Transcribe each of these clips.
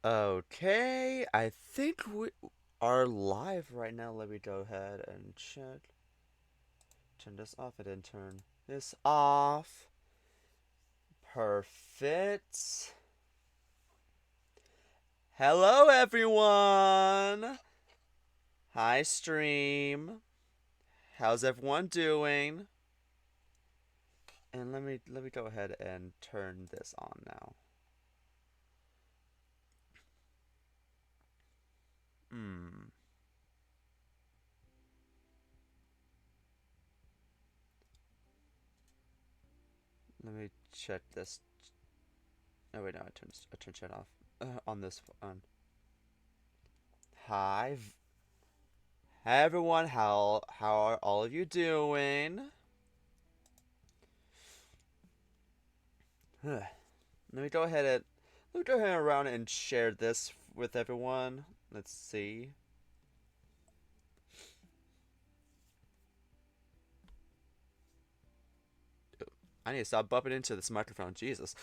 Okay, I think we are live right now. Let me go ahead and check. Turn this off and then turn this off. Perfect. Hello, everyone. Hi, stream. How's everyone doing? And let me go ahead and turn this on now. Hmm. Let me check this. Oh wait, no, I turned chat off. On this on. Hi, Hey everyone, how are all of you doing? Let me go ahead and around and share this with everyone. Let's see. I need to stop bumping into this microphone. Jesus.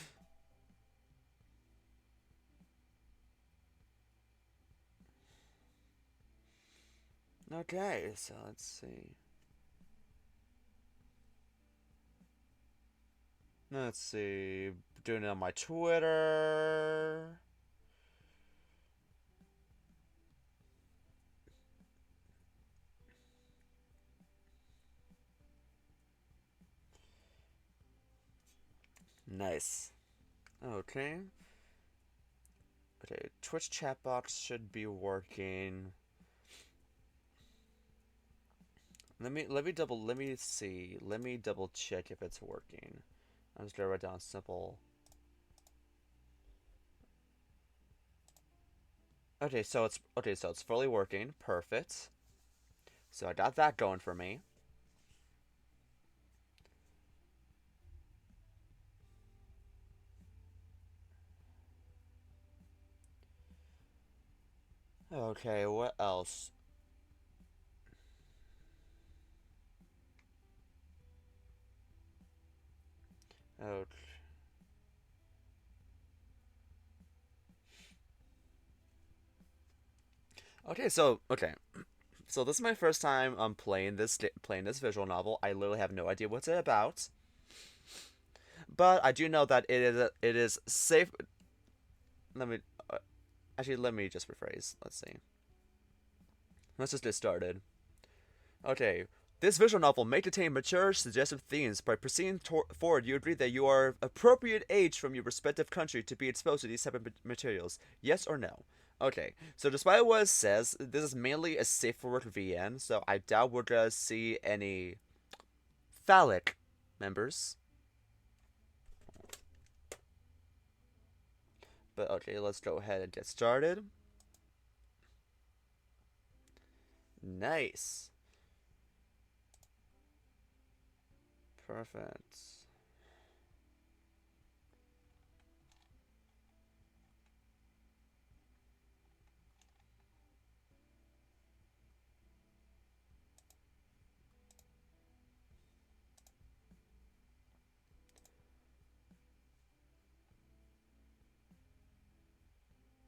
Okay, so let's see. Let's see. Doing it on my Twitter. Nice. Okay. Okay, Twitch chat box should be working. Let me see. Let me double check if it's working. I'm just gonna write down simple. So it's fully working. Perfect. So I got that going for me. Okay, what else? Okay. Okay. So this is my first time playing this visual novel. I literally have no idea what's it about, but I do know that it is safe. Let me uh, let me just rephrase. Let's see. Let's just get started. Okay. This visual novel may contain mature, suggestive themes. By proceeding forward, you agree that you are appropriate age from your respective country to be exposed to these type of materials. Yes or no? Okay, so despite what it says, this is mainly a safe for work VN, so I doubt we're gonna see any phallic members. But okay, let's go ahead and get started. Nice. Perfect.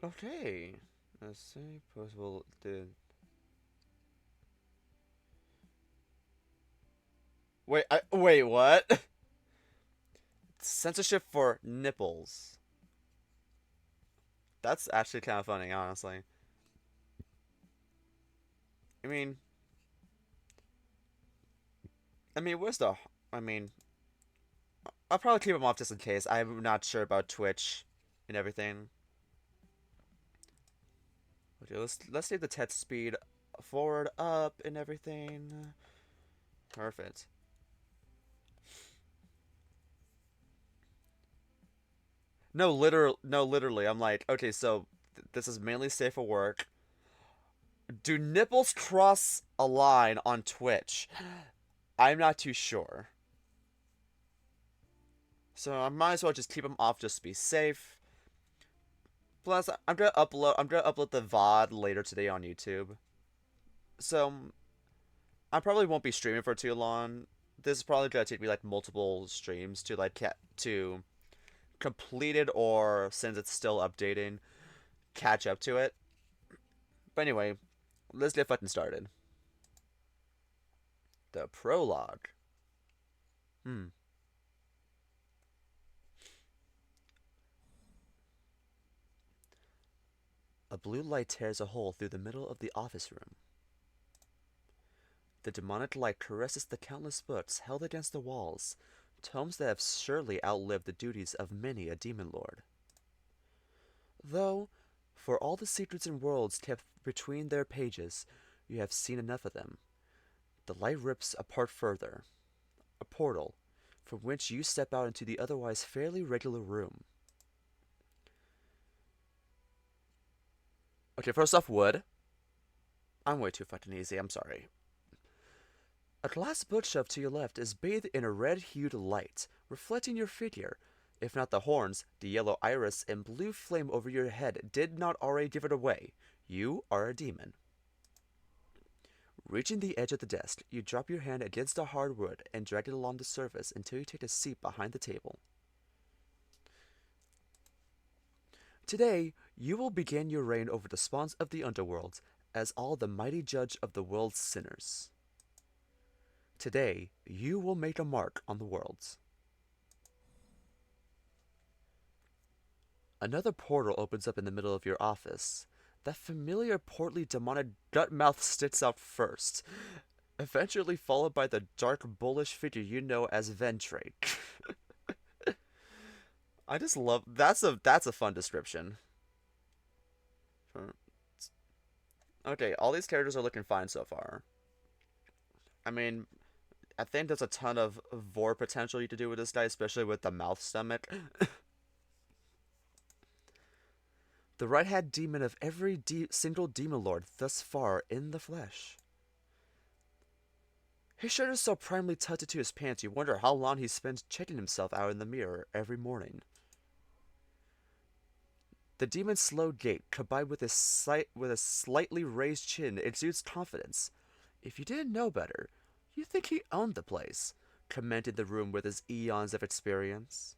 Okay. Let's see. Possible the wait, what? Censorship for nipples. That's actually kind of funny, honestly. I mean, where's the? I mean, I'll probably keep them off just in case. I'm not sure about Twitch and everything. Okay, let's leave the text speed forward up and everything. Perfect. No, literally. I'm like, okay, so this is mainly safe for work. Do nipples cross a line on Twitch? I'm not too sure. So I might as well just keep them off just to be safe. Plus, I'm gonna upload the VOD later today on YouTube. So I probably won't be streaming for too long. This is probably gonna take me like multiple streams to complete it, or since it's still updating, catch up to it. But anyway, let's get fucking started. The prologue. Hmm. A blue light tears a hole through the middle of the office room. The demonic light caresses the countless books held against the walls, tomes that have surely outlived the duties of many a demon lord. Though, for all the secrets and worlds kept between their pages, you have seen enough of them. The light rips apart further. A portal, from which you step out into the otherwise fairly regular room. Okay, first off, wood. I'm way too fucking easy, I'm sorry. A glass bookshelf to your left is bathed in a red-hued light, reflecting your figure. If not the horns, the yellow iris and blue flame over your head did not already give it away. You are a demon. Reaching the edge of the desk, you drop your hand against the hardwood and drag it along the surface until you take a seat behind the table. Today, you will begin your reign over the spawns of the underworld as all the mighty judge of the world's sinners. Today, you will make a mark on the worlds. Another portal opens up in the middle of your office. That familiar portly demonic gut mouth sticks out first, eventually followed by the dark bullish figure you know as Ventrate. I just love that's a fun description. Okay, all these characters are looking fine so far. I mean, I think there's a ton of vor potential you could do with this guy, especially with the mouth stomach. The right-hand demon of every single demon lord thus far in the flesh. His shirt is so primely tucked into his pants you wonder how long he spends checking himself out in the mirror every morning. The demon's slow gait, combined with a slightly raised chin, exudes confidence. If you didn't know better, you'd think he owned the place, commented the room with his eons of experience.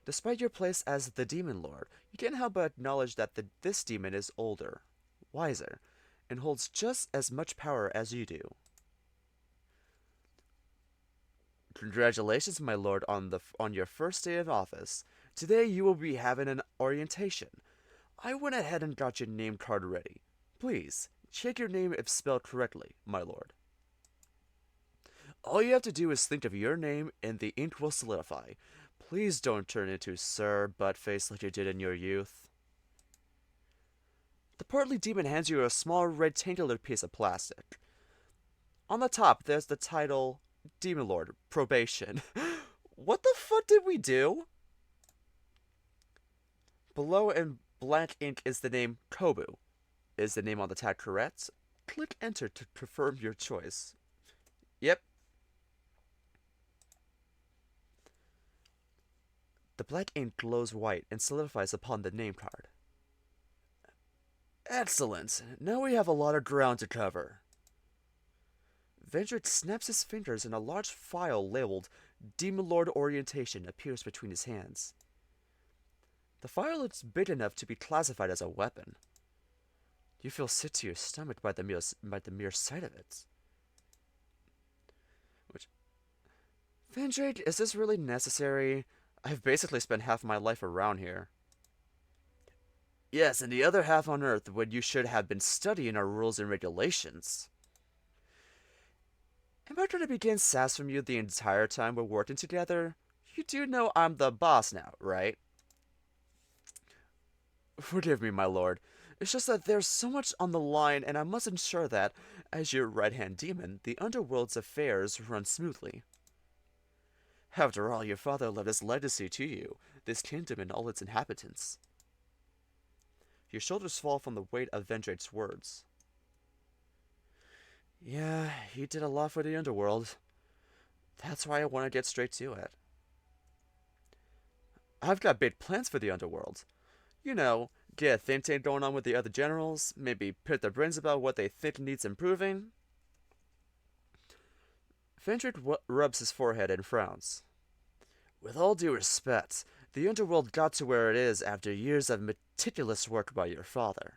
Despite your place as the Demon Lord, you can't help but acknowledge that this demon is older, wiser, and holds just as much power as you do. Congratulations, my lord, on your first day in office. Today you will be having an orientation. I went ahead and got your name card ready. Please, check your name if spelled correctly, my lord. All you have to do is think of your name and the ink will solidify. Please don't turn into Sir Buttface like you did in your youth. The portly demon hands you a small rectangular piece of plastic. On the top, there's the title, Demon Lord, Probation. What the fuck did we do? Below in black ink is the name Kobu. Is the name on the tag correct? Click enter to confirm your choice. Yep. The black ink glows white and solidifies upon the name card. Excellent. Now we have a lot of ground to cover. Vendrick snaps his fingers and a large file labeled Demon Lord Orientation appears between his hands. The file looks big enough to be classified as a weapon. You feel sick to your stomach by the mere sight of it. Vendrick, is this really necessary? I've basically spent half my life around here. Yes, and the other half on Earth when you should have been studying our rules and regulations. Am I going to begin sass from you the entire time we're working together? You do know I'm the boss now, right? Forgive me, my lord. It's just that there's so much on the line, and I must ensure that, as your right-hand demon, the underworld's affairs run smoothly. After all, your father left his legacy to you, this kingdom and all its inhabitants. Your shoulders fall from the weight of Vendrake's words. Yeah, he did a lot for the underworld. That's why I want to get straight to it. I've got big plans for the underworld. You know, get a think tank going on with the other generals, maybe pick their brains about what they think needs improving. Vendrake rubs his forehead and frowns. With all due respect, The underworld got to where it is after years of meticulous work by your father.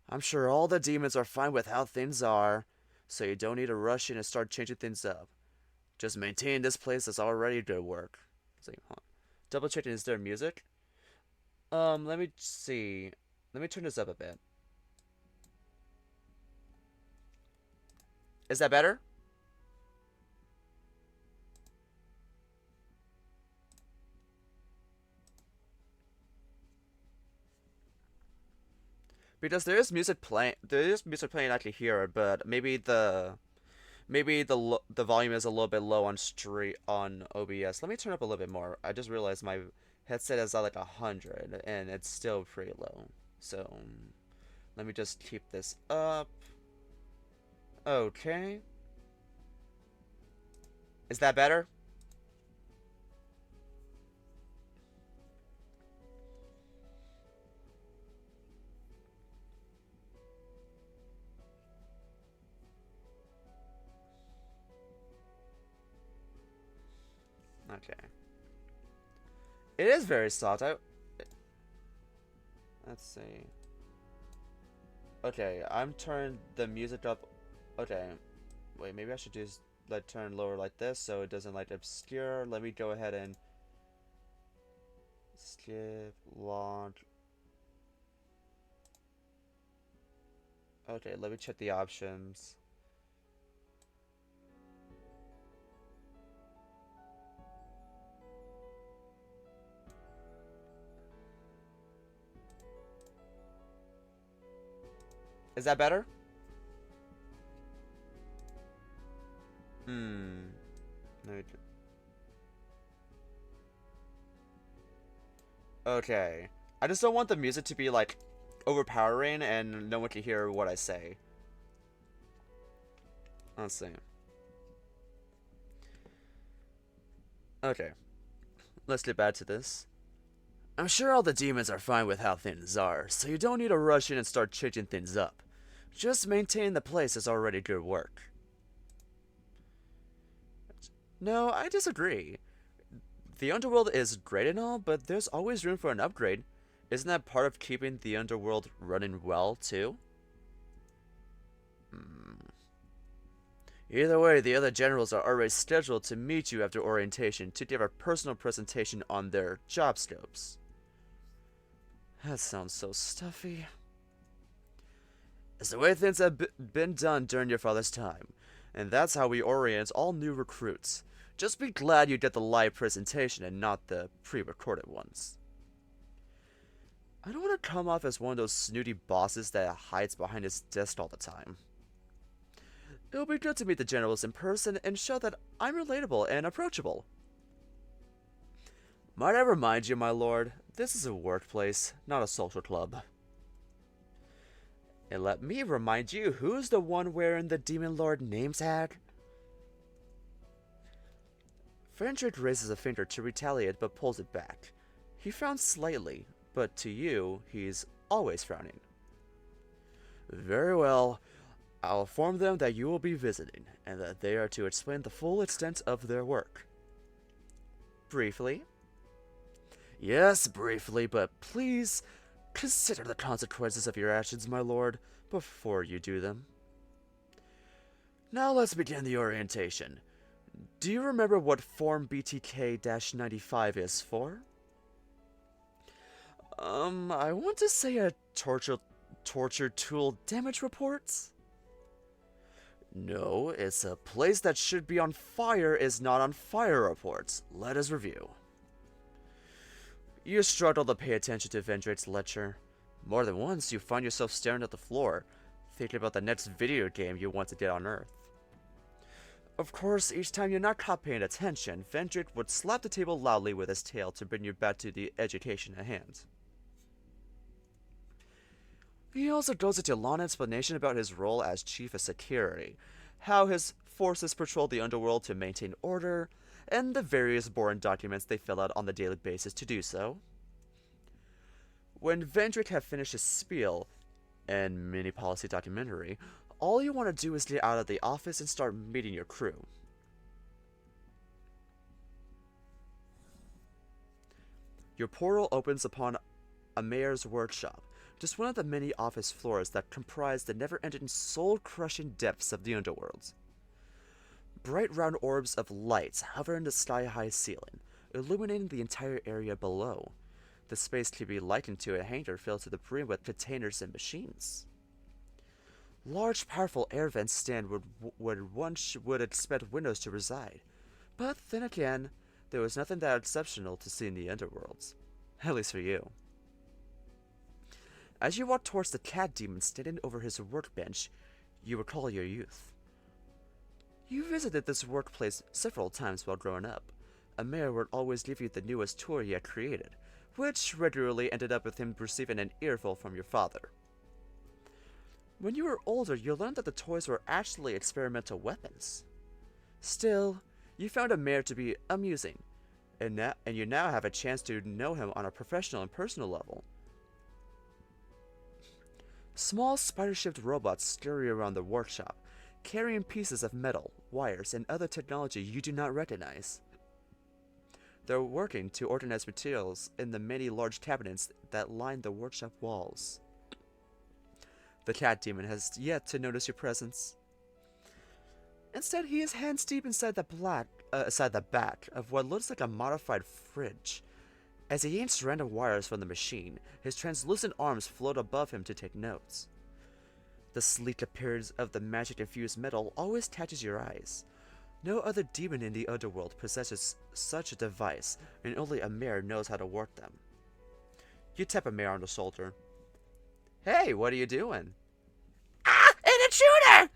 I'm sure all the demons are fine with how things are, so you don't need to rush in and start changing things up. Just maintain this place that's already good work. So, double checking, is there music? Let me see. Let me turn this up a bit. Is that better? Because there is music playing. There is music playing. I can hear it, but maybe the volume is a little bit low on street on OBS. Let me turn up a little bit more. I just realized my headset is at like 100 and it's still pretty low. So let me just keep this up. Okay. Is that better? Okay. It is very soft. Let's see. Okay, I'm turning the music up. Okay. Wait, maybe I should just like turn lower like this so it doesn't like obscure. Let me go ahead and skip launch. Okay, let me check the options. Is that better? Hmm. Let me Okay. I just don't want the music to be like overpowering and no one can hear what I say. Let's see. Okay. Let's get back to this. I'm sure all the demons are fine with how things are, so you don't need to rush in and start changing things up. Just maintain the place is already good work. No, I disagree. The underworld is great and all, but there's always room for an upgrade. Isn't that part of keeping the underworld running well, too? Hmm. Either way, the other generals are already scheduled to meet you after orientation to give a personal presentation on their job scopes. That sounds so stuffy. It's the way things have been done during your father's time, and that's how we orient all new recruits. Just be glad you get the live presentation and not the pre-recorded ones. I don't want to come off as one of those snooty bosses that hides behind his desk all the time. It'll be good to meet the generals in person and show that I'm relatable and approachable. Might I remind you, my lord, this is a workplace, not a social club. And let me remind you, who's the one wearing the Demon Lord name tag? Frederick raises a finger to retaliate but pulls it back. He frowns slightly, but to you, he's always frowning. Very well. I'll inform them that you will be visiting, and that they are to explain the full extent of their work. Briefly? Yes, briefly, but please consider the consequences of your actions, my lord, before you do them. Now let's begin the orientation. Do you remember what Form BTK-95 is for? I want to say a torture tool damage reports? No, it's a place that should be on fire is not on fire reports. Let us review. You struggle to pay attention to Vendrake's lecture. More than once, you find yourself staring at the floor, thinking about the next video game you want to get on Earth. Of course, each time you're not caught paying attention, Vendrake would slap the table loudly with his tail to bring you back to the education at hand. He also goes into a long explanation about his role as Chief of Security, how his forces patrol the underworld to maintain order, and the various boring documents they fill out on a daily basis to do so. When Vendrake had finished his spiel and mini policy documentary, all you want to do is get out of the office and start meeting your crew. Your portal opens upon a mayor's workshop, just one of the many office floors that comprise the never-ending soul-crushing depths of the underworld. Bright round orbs of light hover in the sky-high ceiling, illuminating the entire area below. The space can be likened to a hangar filled to the brim with containers and machines. Large, powerful air vents stand where one would expect windows to reside. But then again, there was nothing that exceptional to see in the underworlds. At least for you. As you walk towards the cat demon standing over his workbench, you recall your youth. You visited this workplace several times while growing up. A mayor would always give you the newest toy he had created, which regularly ended up with him receiving an earful from your father. When you were older, you learned that the toys were actually experimental weapons. Still, you found a mayor to be amusing, and you now have a chance to know him on a professional and personal level. Small spider-shaped robots scurry around the workshop, carrying pieces of metal, wires, and other technology you do not recognize. They're working to organize materials in the many large cabinets that line the workshop walls. The cat demon has yet to notice your presence. Instead, he is hands deep inside the back of what looks like a modified fridge. As he yanks random wires from the machine, his translucent arms float above him to take notes. The sleek appearance of the magic-infused metal always catches your eyes. No other demon in the underworld possesses such a device, and only a mayor knows how to work them. You tap a mayor on the shoulder. Hey, what are you doing? Ah, an intruder!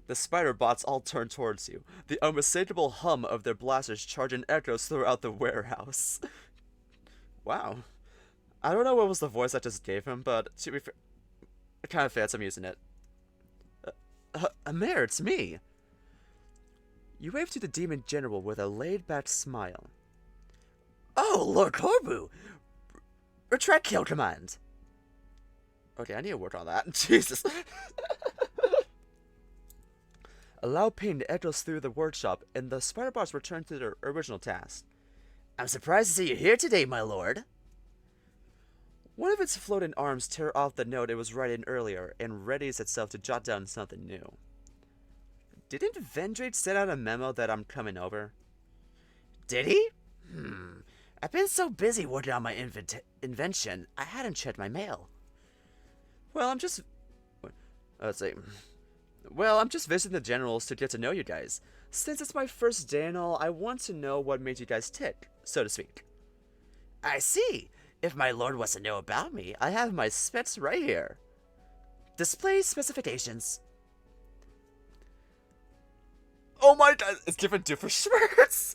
The spider bots all turn towards you, the unmistakable hum of their blasters charging echoes throughout the warehouse. Wow. I don't know what was the voice I just gave him, but to be fair, it kind of fits. I'm using it. Mayor, it's me. You wave to the demon general with a laid-back smile. Oh, Lord Corbu! Retract kill command. Okay, I need to work on that. Jesus. A loud ping echoes through the workshop, and the spider bots return to their original task. I'm surprised to see you here today, my lord. One of its floating arms tears off the note it was writing earlier and readies itself to jot down something new. Didn't Vendrate send out a memo that I'm coming over? Did he? I've been so busy working on my invention, I hadn't checked my mail. Well, I'm just... Let's see. Well, I'm just visiting the generals to get to know you guys. Since it's my first day and all, I want to know what made you guys tick, so to speak. I see. If my lord wants to know about me, I have my specs right here. Display specifications. Oh my god, it's different Doofenshmirtz!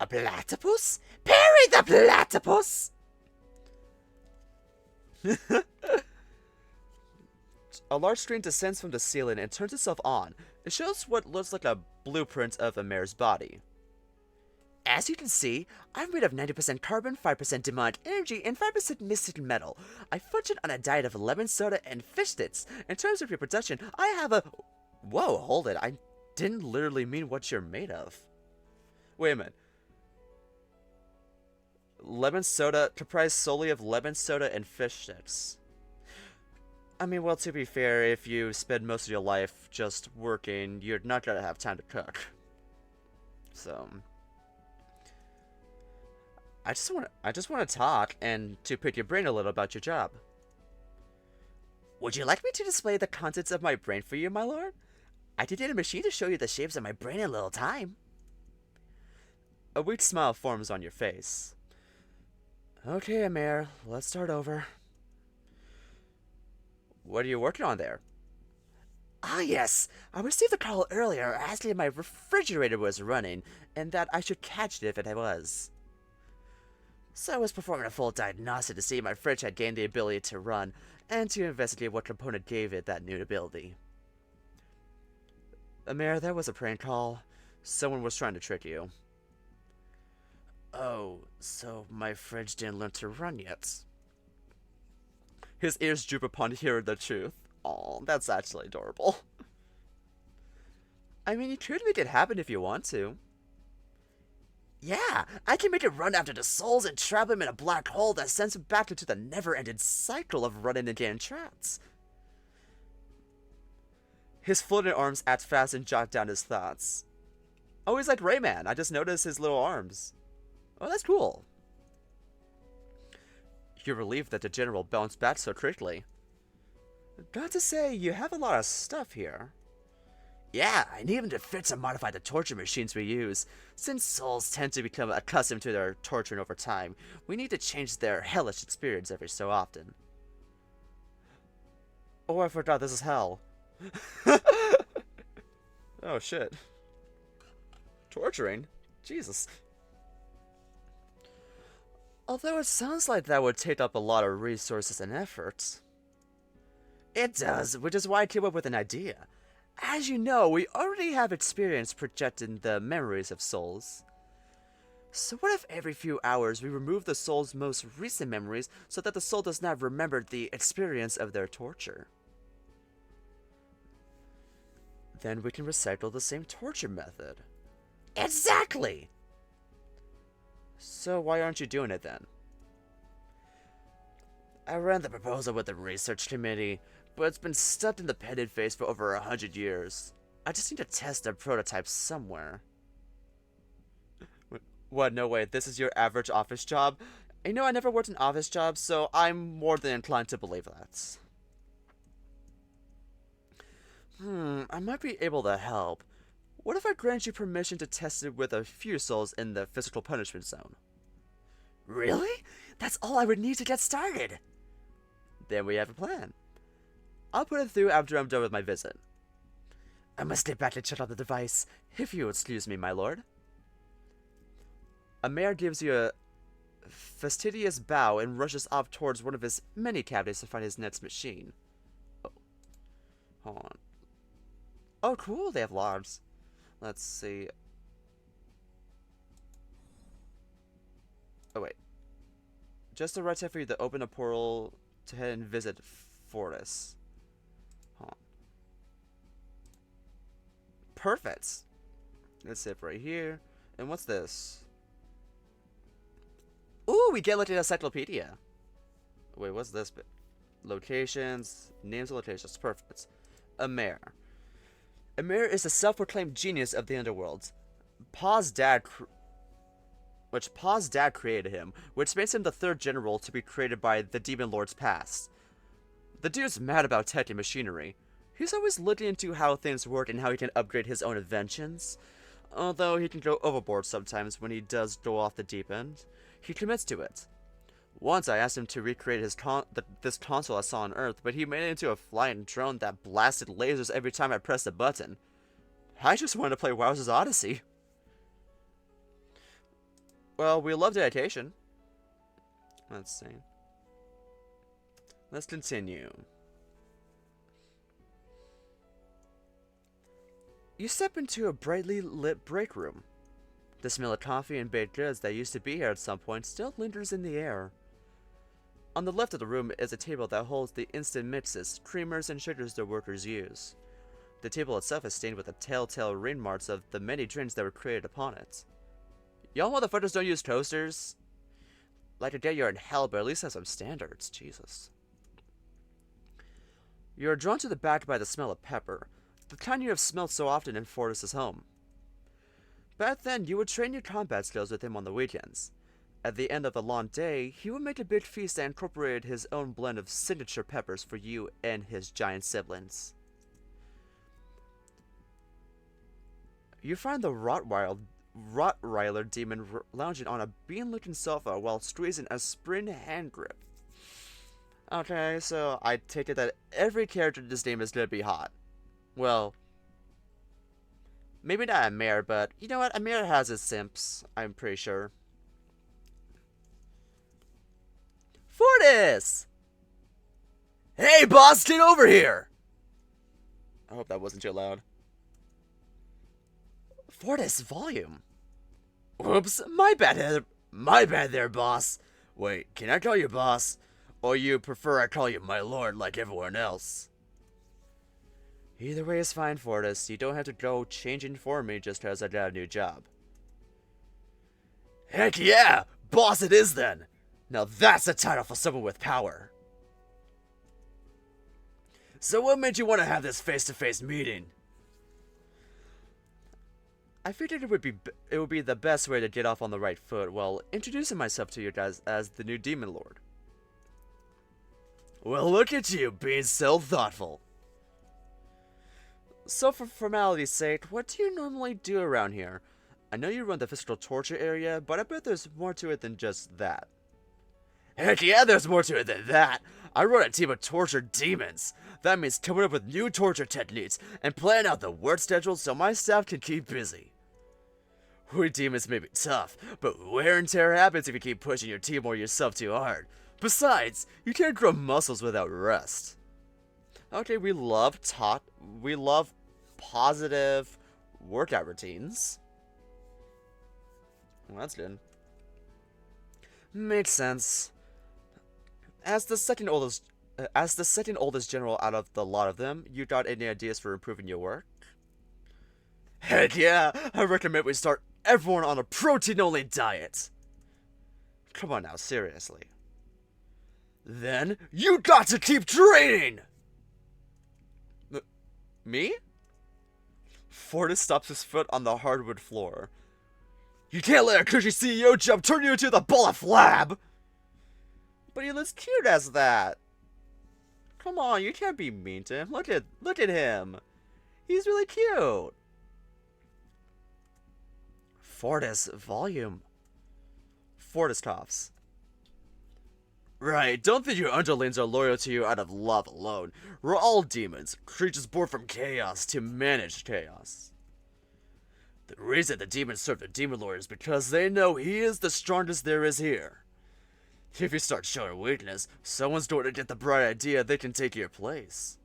A platypus? Parry the platypus! A large screen descends from the ceiling and turns itself on. It shows what looks like a blueprint of a mare's body. As you can see, I'm made of 90% carbon, 5% demonic energy, and 5% mystic metal. I function on a diet of lemon soda and fish sticks. In terms of reproduction, I have a... Whoa, hold it. I didn't literally mean what you're made of. Wait a minute. Lemon soda comprised solely of lemon soda and fish sticks. I mean, well, to be fair, if you spend most of your life just working, you're not gonna have time to cook. So... I just want to talk and to pick your brain a little about your job. Would you like me to display the contents of my brain for you, my lord? I did need a machine to show you the shapes of my brain in a little time. A weak smile forms on your face. Okay, Amir, let's start over. What are you working on there? Ah, yes. I received a call earlier asking if my refrigerator was running, and that I should catch it if it was. So I was performing a full diagnostic to see if my fridge had gained the ability to run, and to investigate what component gave it that new ability. Amir, that was a prank call. Someone was trying to trick you. Oh, so my fridge didn't learn to run yet. His ears droop upon hearing the truth. Aw, that's actually adorable. I mean, you could make it happen if you want to. Yeah, I can make it run after the souls and trap him in a black hole that sends him back into the never-ending cycle of running and getting trapped. His floating arms act fast and jot down his thoughts. Oh, he's like Rayman. I just noticed his little arms. Oh, that's cool. You're relieved that the general bounced back so quickly. Got to say, you have a lot of stuff here. Yeah, I need him to fix and modify the torture machines we use. Since souls tend to become accustomed to their torturing over time, we need to change their hellish experience every so often. Oh, I forgot this is hell. Oh, shit. Torturing? Jesus. Although it sounds like that would take up a lot of resources and effort. It does, which is why I came up with an idea. As you know, we already have experience projecting the memories of souls. So what if every few hours we remove the soul's most recent memories so that the soul does not remember the experience of their torture? Then we can recycle the same torture method. Exactly! So why aren't you doing it then? I ran the proposal with the research committee, but it's been stuck in the pending phase for over 100 years. I just need to test a prototype somewhere. What, no way, this is your average office job? You know, I never worked an office job, so I'm more than inclined to believe that. I might be able to help. What if I grant you permission to test it with a few souls in the physical punishment zone? Really? That's all I would need to get started. Then we have a plan. I'll put it through after I'm done with my visit. I must get back and check out the device, If you excuse me, my lord. A mayor gives you a fastidious bow and rushes off towards one of his many cavities to find his next machine. Oh. Hold on. Oh, cool, they have logs. Let's see. Oh, wait. Just the right time for you to open a portal to head and visit Fortis. Huh. Perfect. That's it right here. And what's this? Ooh, we get like an encyclopedia. Wait, what's this bit? Locations, names of locations. Perfect. A mayor. A mayor is a self-proclaimed genius of the underworld. Pa's dad created him, which makes him the third general to be created by the Demon Lord's past. The dude's mad about tech and machinery. He's always looking into how things work and how he can upgrade his own inventions. Although he can go overboard sometimes when he does go off the deep end. He commits to it. Once I asked him to recreate this console I saw on Earth, but he made it into a flying drone that blasted lasers every time I pressed a button. I just wanted to play Wowzer's Odyssey. Well, we love dedication. Let's see. Let's continue. You step into a brightly lit break room. The smell of coffee and baked goods that used to be here at some point still lingers in the air. On the left of the room is a table that holds the instant mixes, creamers, and sugars the workers use. The table itself is stained with the telltale ring marks of the many drinks that were created upon it. Y'all motherfuckers don't use toasters? Like, I get you're in hell, but at least have some standards. Jesus. You are drawn to the back by the smell of pepper, the kind you have smelled so often in Fortis' home. Back then, you would train your combat skills with him on the weekends. At the end of the long day, he would make a big feast that incorporated his own blend of signature peppers for you and his giant siblings. You find the Rottweiler demon lounging on a bean-looking sofa while squeezing a spring hand grip. Okay, so I take it that every character in this game is gonna be hot. Well, maybe not a mayor, but you know what? A mayor has his simps, I'm pretty sure. Fortis! Hey, boss, get over here! I hope that wasn't too loud. Fortis, volume. Oops, my bad there, boss. Wait, can I call you boss? Or you prefer I call you my lord like everyone else? Either way is fine, Fortis. You don't have to go changing for me just because I got a new job. Heck yeah! Boss it is then! Now that's a title for someone with power. So what made you want to have this face-to-face meeting? I figured it would be the best way to get off on the right foot while introducing myself to you guys as the new Demon Lord. Well, look at you, being so thoughtful. So for formality's sake, what do you normally do around here? I know you run the physical torture area, but I bet there's more to it than just that. Heck yeah, there's more to it than that. I run a team of torture demons. That means coming up with new torture techniques and planning out the work schedule so my staff can keep busy. We demons may be tough, but wear and tear happens if you keep pushing your team or yourself too hard. Besides, you can't grow muscles without rest. Okay, we love positive workout routines. Well, that's good. Makes sense. As the second oldest general out of the lot of them, you got any ideas for improving your work? Heck yeah! I recommend we start everyone on a protein-only diet. Come on now, seriously. Then you got to keep training! Me? Fortis stops his foot on the hardwood floor. You can't let a cushy CEO job turn you into the ball of flab! But he looks cute as that. Come on, you can't be mean to him. Look at him. He's really cute. Fortis, volume. Fortis coughs. Right, don't think your underlings are loyal to you out of love alone. We're all demons, creatures born from chaos to manage chaos. The reason the demons serve the Demon Lord is because they know he is the strongest there is here. If you start showing weakness, someone's going to get the bright idea they can take your place.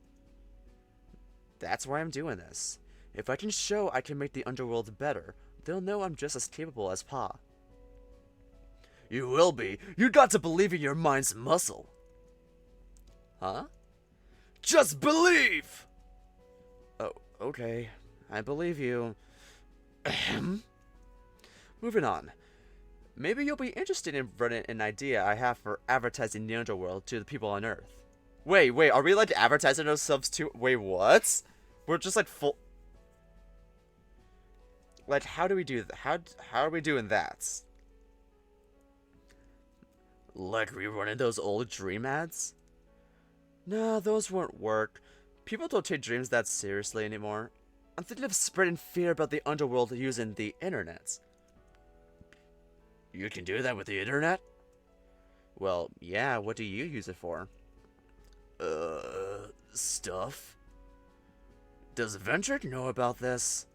That's why I'm doing this. If I can show I can make the underworld better, they'll know I'm just as capable as Pa. You will be. You got to believe in your mind's muscle. Huh? Just believe! Oh, okay. I believe you. Moving on. Maybe you'll be interested in running an idea I have for advertising the underworld to the people on Earth. Wait, are we like advertising ourselves too? Wait, what? We're just like full. Like, how do we do that? How are we doing that? Like rerunning those old dream ads? No, those won't work. People don't take dreams that seriously anymore. I'm thinking of spreading fear about the underworld using the internet. You can do that with the internet? Well, yeah, what do you use it for? Stuff. Does Ventric know about this?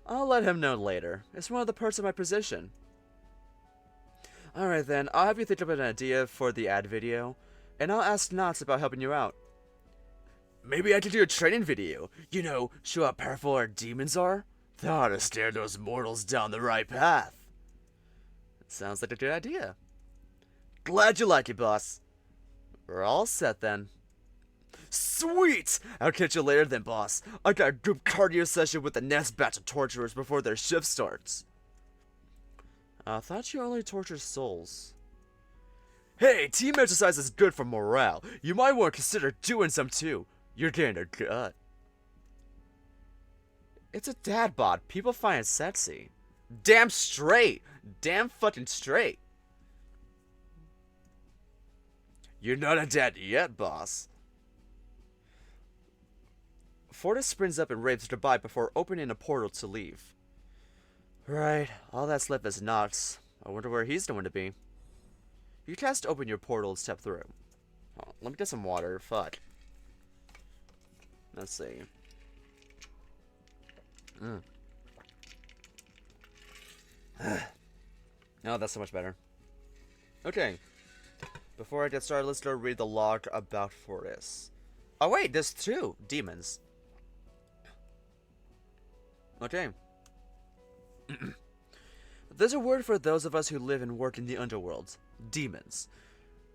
I'll let him know later. It's one of the perks of my position. Alright then, I'll have you think of an idea for the ad video, and I'll ask Knots about helping you out. Maybe I could do a training video. You know, show how powerful our demons are. They ought to steer those mortals down the right path. Sounds like a good idea. Glad you like it, boss. We're all set then. Sweet! I'll catch you later then, boss. I got a group cardio session with the next batch of torturers before their shift starts. I thought you only tortured souls. Hey, team exercise is good for morale. You might want to consider doing some too. You're getting a gut. It's a dad bod. People find it sexy. Damn straight. Damn fucking straight. You're not a dad yet, boss. Fortis springs up and raves goodbye before opening a portal to leave. Right, all that's left is Nox. I wonder where he's going to be. You cast open your portal and step through. Oh, let me get some water. Fuck. Let's see. Oh, that's so much better. Okay. Before I get started, let's go read the log about Fortis. Oh wait, there's two demons. Okay. There's a word for those of us who live and work in the underworld. Demons.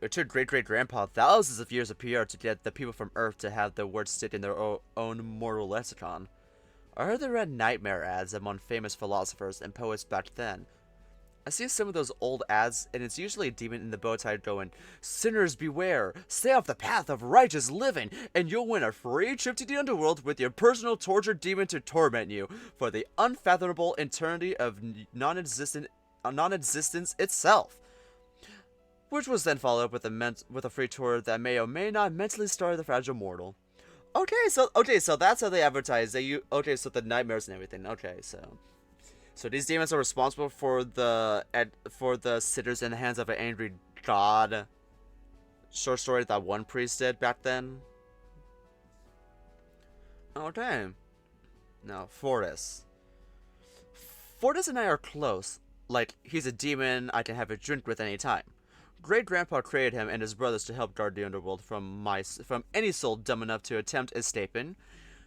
It took great-great-grandpa thousands of years of PR to get the people from Earth to have the word stick in their own mortal lexicon. I heard they read nightmare ads among famous philosophers and poets back then. I see some of those old ads, and it's usually a demon in the bow tie going, "Sinners beware, stay off the path of righteous living, and you'll win a free trip to the underworld with your personal torture demon to torment you for the unfathomable eternity of non-existence itself." Which was then followed up with a free tour that may or may not mentally star the fragile mortal. Okay, so that's how they advertise. So the nightmares and everything. Okay, so these demons are responsible for the sitters in the hands of an angry god. Short story that one priest did back then. Okay. Now, Fortis. Fortis and I are close. Like, he's a demon I can have a drink with any time. Great Grandpa created him and his brothers to help guard the underworld from any soul dumb enough to attempt escaping.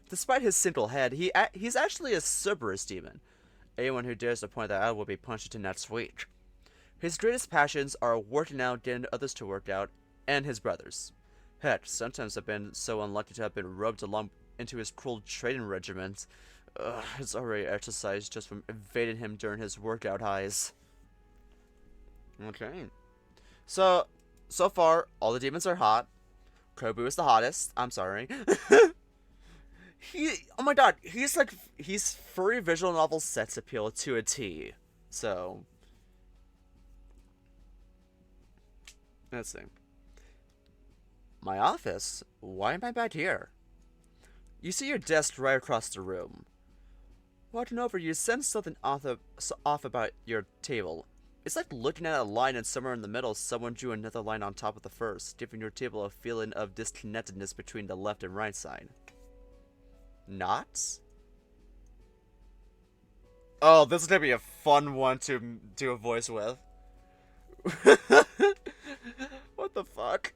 Despite his single head, he's actually a Cerberus demon. Anyone who dares to point that out will be punched into next week. His greatest passions are working out, getting others to work out, and his brothers. Heck, sometimes I've been so unlucky to have been roped along into his cruel training regiment. It's already exercise just from evading him during his workout highs. Okay. So far, all the demons are hot. Kobu is the hottest. I'm sorry. Oh my god, he's furry visual novel sex appeal to a T. So, let's see. My office? Why am I back here? You see your desk right across the room. Walking over, you sense something off about your table. It's like looking at a line and somewhere in the middle, someone drew another line on top of the first, giving your table a feeling of disconnectedness between the left and right side. Knots? Oh, this is gonna be a fun one to do a voice with. What the fuck?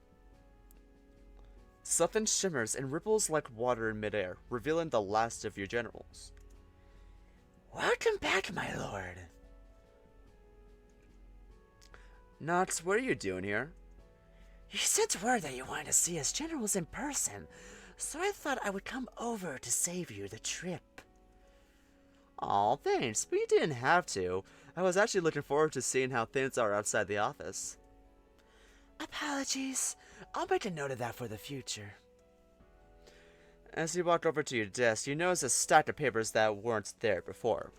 Something shimmers and ripples like water in midair, revealing the last of your generals. Welcome back, my lord. Knots, what are you doing here? You sent word that you wanted to see us generals in person, so I thought I would come over to save you the trip. Aw, thanks, but you didn't have to. I was actually looking forward to seeing how things are outside the office. Apologies. I'll make a note of that for the future. As you walk over to your desk, you notice a stack of papers that weren't there before.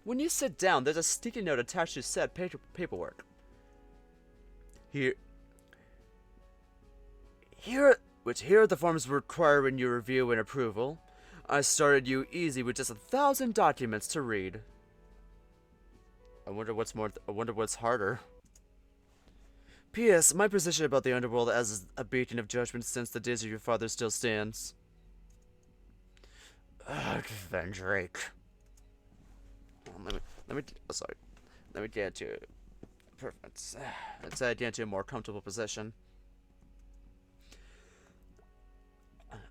When you sit down, there's a sticky note attached to said paperwork. Here are the forms requiring your review and approval. I started you easy with just 1,000 documents to read. I wonder what's harder. P.S. My position about the underworld as a beacon of judgment since the days of your father still stands. Van Drake. Let me get into perfect. Let's get into a more comfortable position.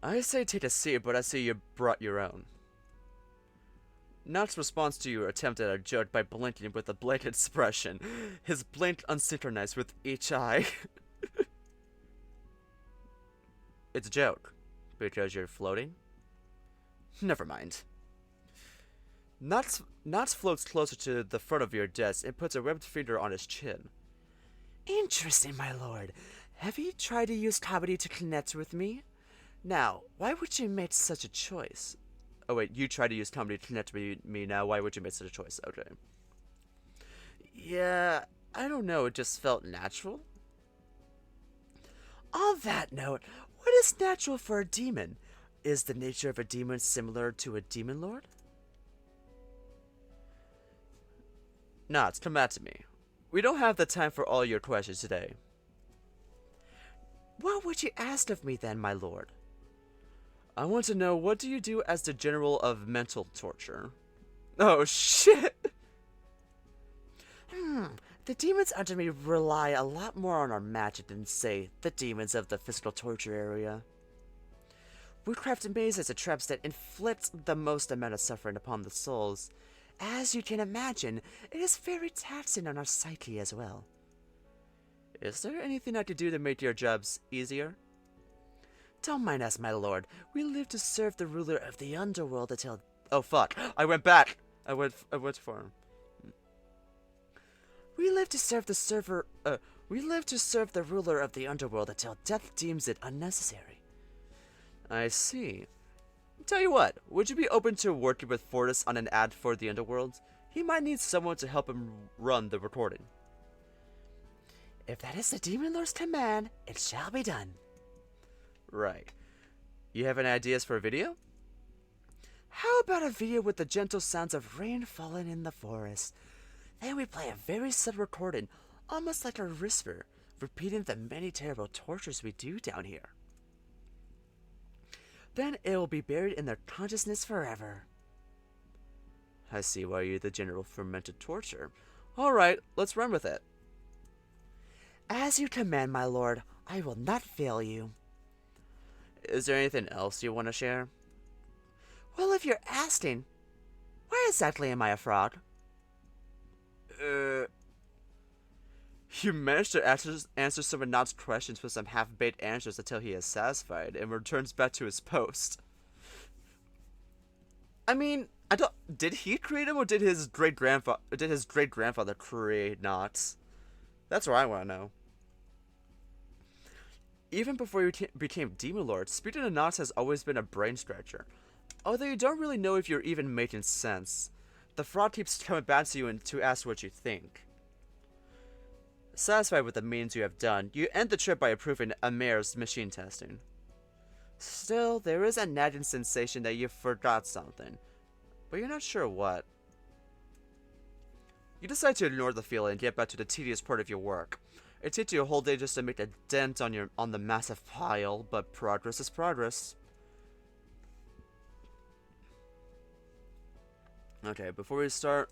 I say take a seat, but I see you brought your own. Knott's response to your attempt at a joke by blinking with a blank expression. His blink unsynchronized with each eye. It's a joke. Because you're floating? Never mind. Knots floats closer to the front of your desk and puts a webbed finger on his chin. Interesting, my lord. Have you tried to use comedy to connect with me? Now, why would you make such a choice? Oh wait, you tried to use comedy to connect with me now. Why would you make such a choice? Okay. Yeah, I don't know. It just felt natural. On that note, what is natural for a demon? Is the nature of a demon similar to a demon lord? Knots, come back to me. We don't have the time for all your questions today. What would you ask of me then, my lord? I want to know, what do you do as the general of mental torture? Oh, shit! The demons under me rely a lot more on our magic than, say, the demons of the physical torture area. We craft mazes and traps that inflict the most amount of suffering upon the souls. As you can imagine, it is very taxing on our psyche as well. Is there anything I could do to make your jobs easier? Don't mind us, my lord. We live to serve the ruler of the underworld until... Oh, fuck. I went back. I went for him. We live to serve the server. We live to serve the ruler of the underworld until death deems it unnecessary. I see. Tell you what, would you be open to working with Fortis on an ad for the underworld? He might need someone to help him run the recording. If that is the Demon Lord's command, it shall be done. Right. You have any ideas for a video? How about a video with the gentle sounds of rain falling in the forest? Then we play a very subtle recording, almost like a whisper, repeating the many terrible tortures we do down here. Then it will be buried in their consciousness forever. I see why you're the general fermented torture. Alright, let's run with it. As you command, my lord, I will not fail you. Is there anything else you want to share? Well, if you're asking, where exactly am I a frog? You managed to answer some of Nod's questions with some half-baked answers until he is satisfied and returns back to his post. I mean, I don't. Did he create him, or did his great grandfather create Knots? That's what I want to know. Even before you became Demon Lord, speaking to Knots has always been a brain stretcher. Although you don't really know if you're even making sense. The fraud keeps coming back to you and to ask what you think. Satisfied with the means you have done, you end the trip by approving Amir's machine testing. Still, there is a nagging sensation that you forgot something, but you're not sure what. You decide to ignore the feeling and get back to the tedious part of your work. It takes you a whole day just to make a dent on the massive pile, but progress is progress. Okay, before we start,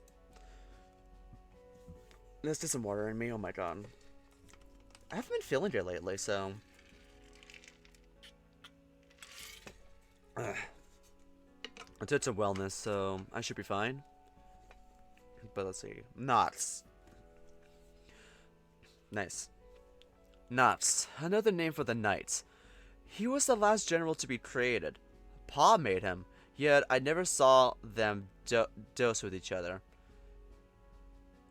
let's do some water in me. Oh my god. I haven't been feeling good lately, so. I did some wellness, so I should be fine. But let's see. Knots. Nice. Knots, another name for the knight. He was the last general to be created. Pa made him, yet I never saw them dose with each other.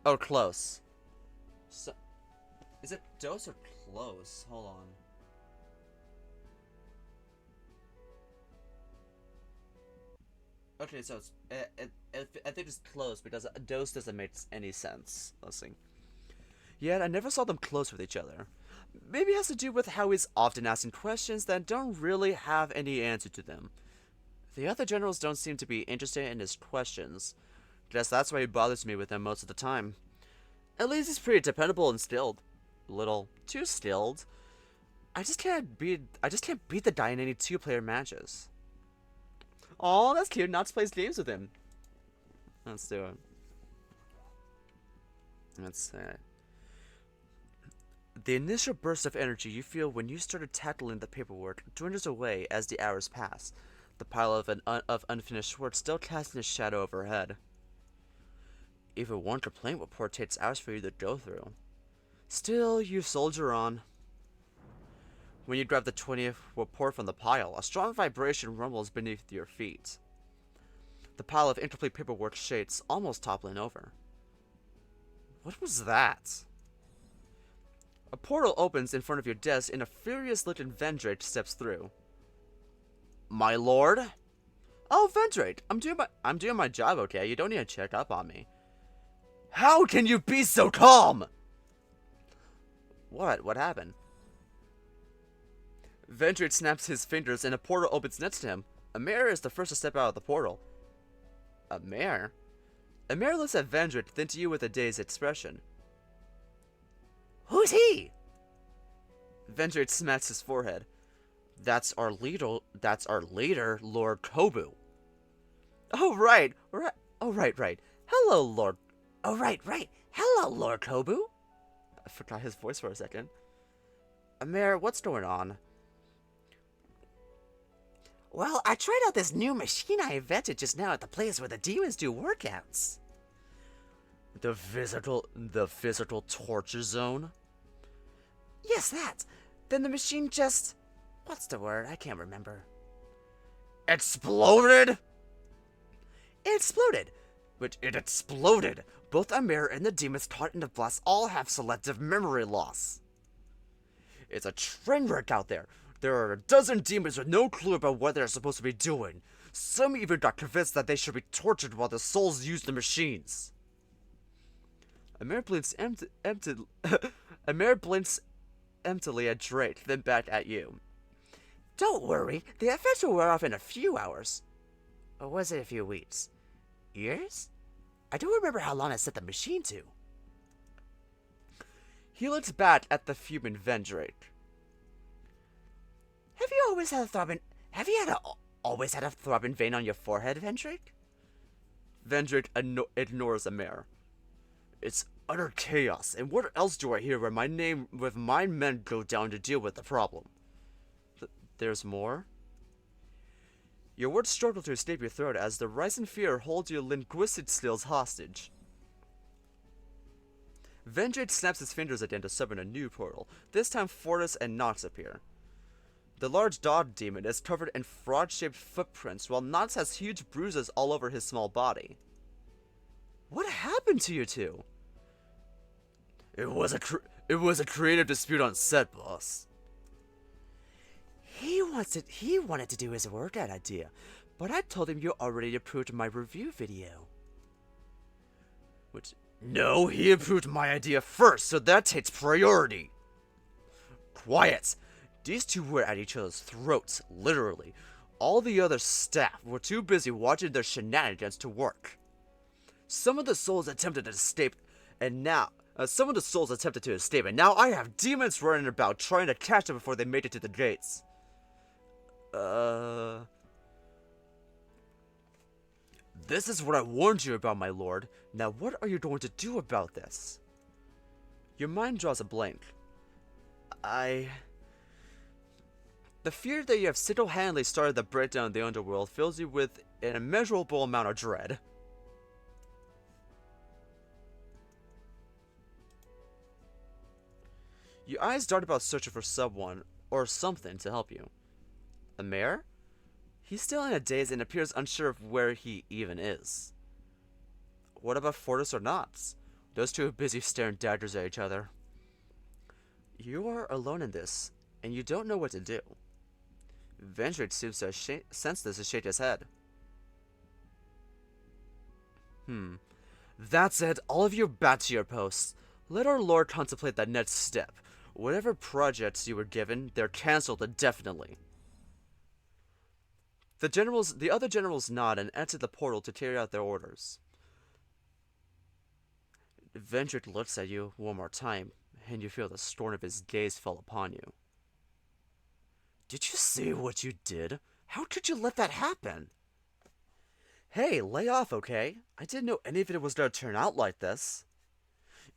Oh, close. So, is it dose or close? Hold on. Okay, so it's, I think it's close because a dose doesn't make any sense. Let's see. Yet I never saw them close with each other. Maybe it has to do with how he's often asking questions that don't really have any answer to them. The other generals don't seem to be interested in his questions. Guess that's why he bothers me with them most of the time. At least he's pretty dependable and stilled. A little too stilled. I just can't beat the guy in any two-player matches. Aw, that's cute. Knots plays games with him. Let's do it. Let's see. The initial burst of energy you feel when you started tackling the paperwork dwindles away as the hours pass. The pile of unfinished work still casting a shadow overhead. Even one complaint report takes hours for you to go through. Still, you soldier on. When you grab the 20th report from the pile, a strong vibration rumbles beneath your feet. The pile of incomplete paperwork shakes, almost toppling over. What was that? A portal opens in front of your desk and a furious-looking Vendrake steps through. My lord? Oh, Vendrake, I'm doing my job, okay? You don't need to check up on me. How can you be so calm? What? What happened? Vendrake snaps his fingers and a portal opens next to him. Amir is the first to step out of the portal. Amir? Amir looks at Vendrake, then to you with a dazed expression. Who's he? Vendrake smacks his forehead. That's our leader, Lord Kobu. Oh, right. Right. Hello, Lord. Oh, right. Hello, Lord Kobu. I forgot his voice for a second. Amir, what's going on? Well, I tried out this new machine I invented just now at the place where the demons do workouts. The physical torture zone? Yes, that. Then the machine just... What's the word? I can't remember. Exploded? It exploded. But it exploded. Both Amir and the demons caught in the blast all have selective memory loss. It's a train wreck out there. There are a dozen demons with no clue about what they're supposed to be doing. Some even got convinced that they should be tortured while the souls use the machines. Amir blinks Amir blinks emptily at Drake, then back at you. Don't worry, the effects will wear off in a few hours. Or was it a few weeks? Years? I don't remember how long I set the machine to. He looks back at the fuming Vendrake. Have you always had a throbbing vein on your forehead, Vendrake? Vendrake ignores Amir. It's utter chaos, and what else do I hear when my men go down to deal with the problem? There's more? Your words struggle to escape your throat as the rising fear holds your linguistic skills hostage. Vendrake snaps his fingers again to summon a new portal. This time Fortis and Nox appear. The large dog demon is covered in frog-shaped footprints, while Nox has huge bruises all over his small body. What happened to you two? It was a creative dispute on set, boss. He wanted to do his work, that idea, but I told him you already approved my review video. No, he approved my idea first, so that takes priority. Quiet! These two were at each other's throats, literally. All the other staff were too busy watching their shenanigans to work. Some of the souls attempted to escape, and now I have demons running about trying to catch them before they make it to the gates. This is what I warned you about, my lord. Now what are you going to do about this? Your mind draws a blank. The fear that you have single-handedly started the breakdown of the underworld fills you with an immeasurable amount of dread. Your eyes dart about searching for someone or something to help you. Amir? He's still in a daze and appears unsure of where he even is. What about Fortis or Knots? Those two are busy staring daggers at each other. You are alone in this, and you don't know what to do. Vendrake seems to sense this and shake his head. That's it. All of you back to your posts. Let our lord contemplate that next step. Whatever projects you were given, they're cancelled indefinitely. The other generals nod and enter the portal to carry out their orders. Vendrake looks at you one more time, and you feel the scorn of his gaze fall upon you. Did you see what you did? How could you let that happen? Hey, lay off, okay? I didn't know any of it was going to turn out like this.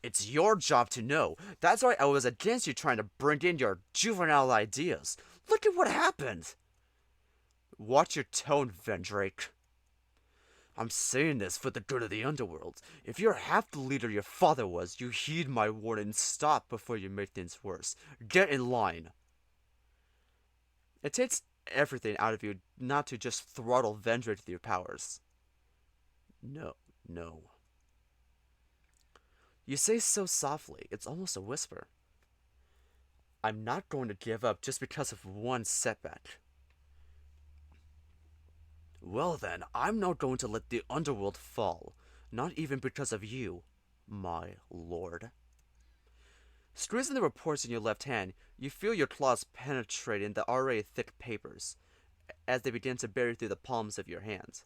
It's your job to know. That's why I was against you trying to bring in your juvenile ideas. Look at what happened. Watch your tone, Vendrake. I'm saying this for the good of the underworld. If you're half the leader your father was, you heed my warning and stop before you make things worse. Get in line. It takes everything out of you not to just throttle Vendrake with your powers. No. You say so softly, it's almost a whisper. I'm not going to give up just because of one setback. Well then, I'm not going to let the underworld fall. Not even because of you, my lord. Squeezing the reports in your left hand, you feel your claws penetrating the already thick papers, as they begin to bury through the palms of your hands.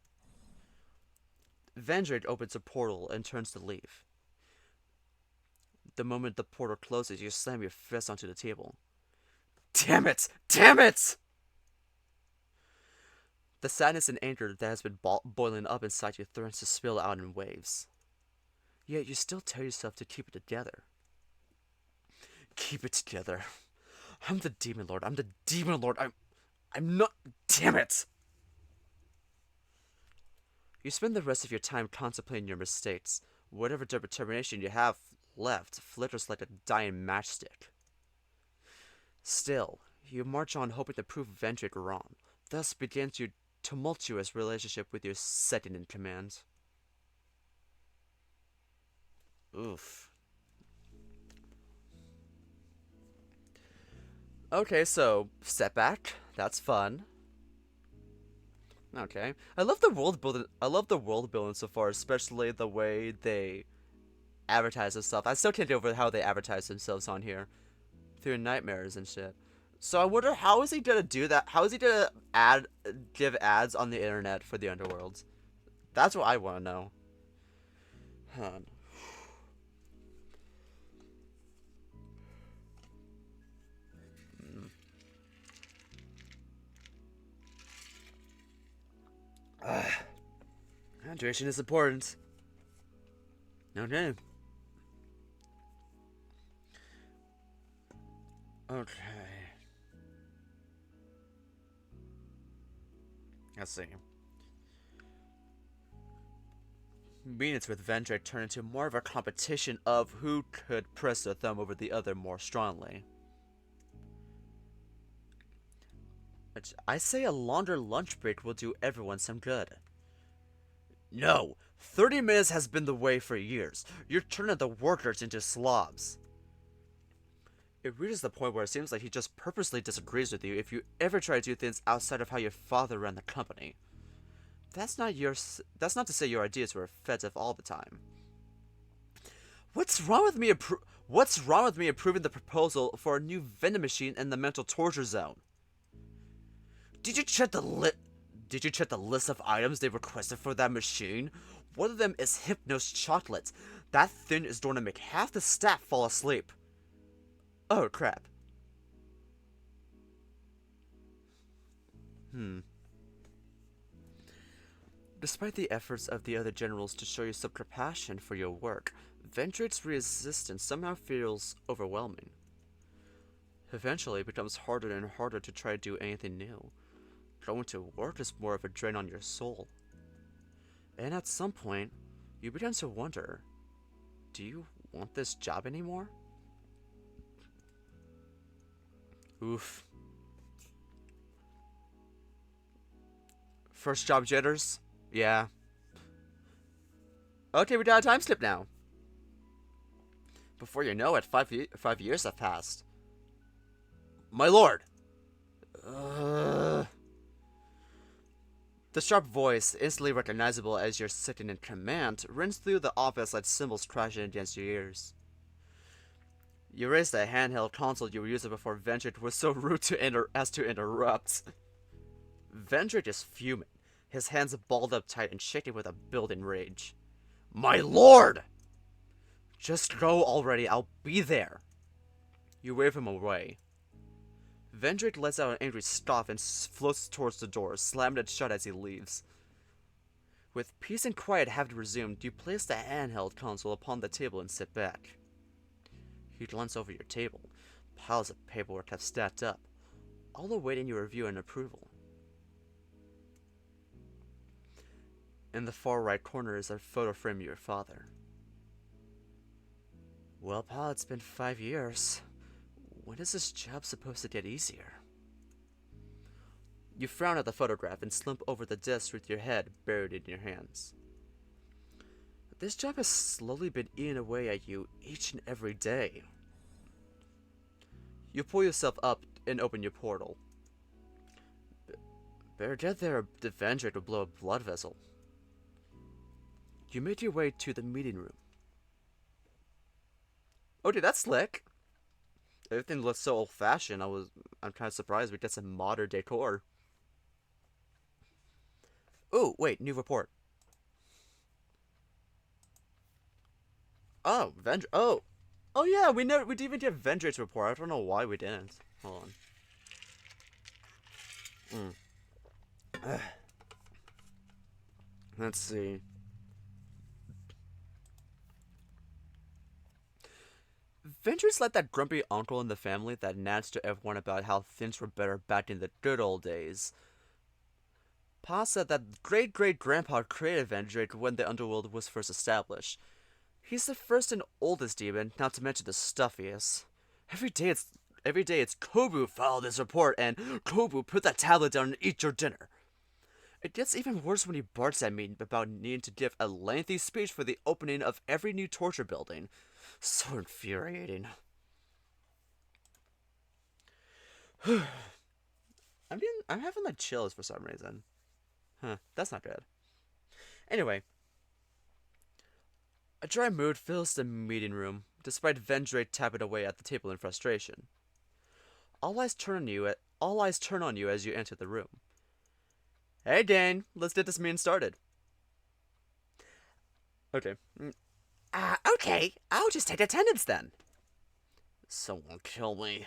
Vendrake opens a portal and turns to leave. The moment the portal closes, you slam your fist onto the table. Damn it! Damn it! The sadness and anger that has been boiling up inside you threatens to spill out in waves. Yet you still tell yourself to keep it together. Keep it together. I'm the Demon Lord. I'm not... Damn it! You spend the rest of your time contemplating your mistakes. Whatever determination you have left flickers like a dying matchstick. Still, you march on hoping to prove Vendrake wrong. Thus begins your tumultuous relationship with your second in command. Oof. Okay, so setback. That's fun. Okay, I love the world building. I love the world building so far, especially the way they advertise themselves. I still can't get over how they advertise themselves on here through nightmares and shit. So I wonder how is he gonna do that? How is he gonna give ads on the internet for the underworld? That's what I want to know. Huh. Hydration is important. Okay. Okay. Let's see. Meetings with Vendrick turned into more of a competition of who could press their thumb over the other more strongly. I say a longer lunch break will do everyone some good. No! 30 minutes has been the way for years. You're turning the workers into slobs. It reaches the point where it seems like he just purposely disagrees with you if you ever try to do things outside of how your father ran the company. That's not to say your ideas were effective all the time. What's wrong with me approving the proposal for a new vending machine in the mental torture zone? Did you check the list of items they requested for that machine? One of them is Hypnos chocolate. That thing is going to make half the staff fall asleep. Oh crap. Despite the efforts of the other generals to show you some compassion for your work, Vendrake's resistance somehow feels overwhelming. Eventually, it becomes harder and harder to try to do anything new. Going to work is more of a drain on your soul. And at some point, you begin to wonder, do you want this job anymore? Oof. First job jitters? Yeah. Okay, we got a time slip now. Before you know it, 5 years have passed. My lord! The sharp voice, instantly recognizable as your second in command, rings through the office like cymbals crashing against your ears. You raise the handheld console you were using before Vendrick was so rude as to interrupt. Vendrick is fuming, his hands balled up tight and shaking with a building rage. My lord! Just go already, I'll be there. You wave him away. Vendrick lets out an angry scoff and floats towards the door, slamming it shut as he leaves. With peace and quiet having resumed, you place the handheld console upon the table and sit back. You glance over your table. Piles of paperwork have stacked up, all awaiting your review and approval. In the far right corner is a photo frame of your father. Well, Pa, it's been 5 years. When is this job supposed to get easier? You frown at the photograph and slump over the desk with your head buried in your hands. This job has slowly been eating away at you each and every day. You pull yourself up and open your portal. Better get there, the Vendrick will blow a blood vessel. You make your way to the meeting room. Oh, dude, that's slick. Everything looks so old-fashioned. I'm kind of surprised we get some modern decor. Oh, wait, new report. Oh, oh yeah, we didn't even get Vendrake's report. I don't know why we didn't. Hold on. Let's see. Vendrake's like that grumpy uncle in the family that nags to everyone about how things were better back in the good old days. Pa said that great-great-grandpa created Vendrake when the underworld was first established. He's the first and oldest demon, not to mention the stuffiest. Every day it's Kobu, file this report, and Kobu, put that tablet down and eat your dinner. It gets even worse when he barks at me about needing to give a lengthy speech for the opening of every new torture building. So infuriating. I'm having like chills for some reason. Huh, that's not good. Anyway, a dry mood fills the meeting room, despite Vendrake tapping away at the table in frustration. All eyes turn on you as you enter the room. Hey gang, let's get this meeting started. Okay. Okay, I'll just take attendance then. Someone kill me.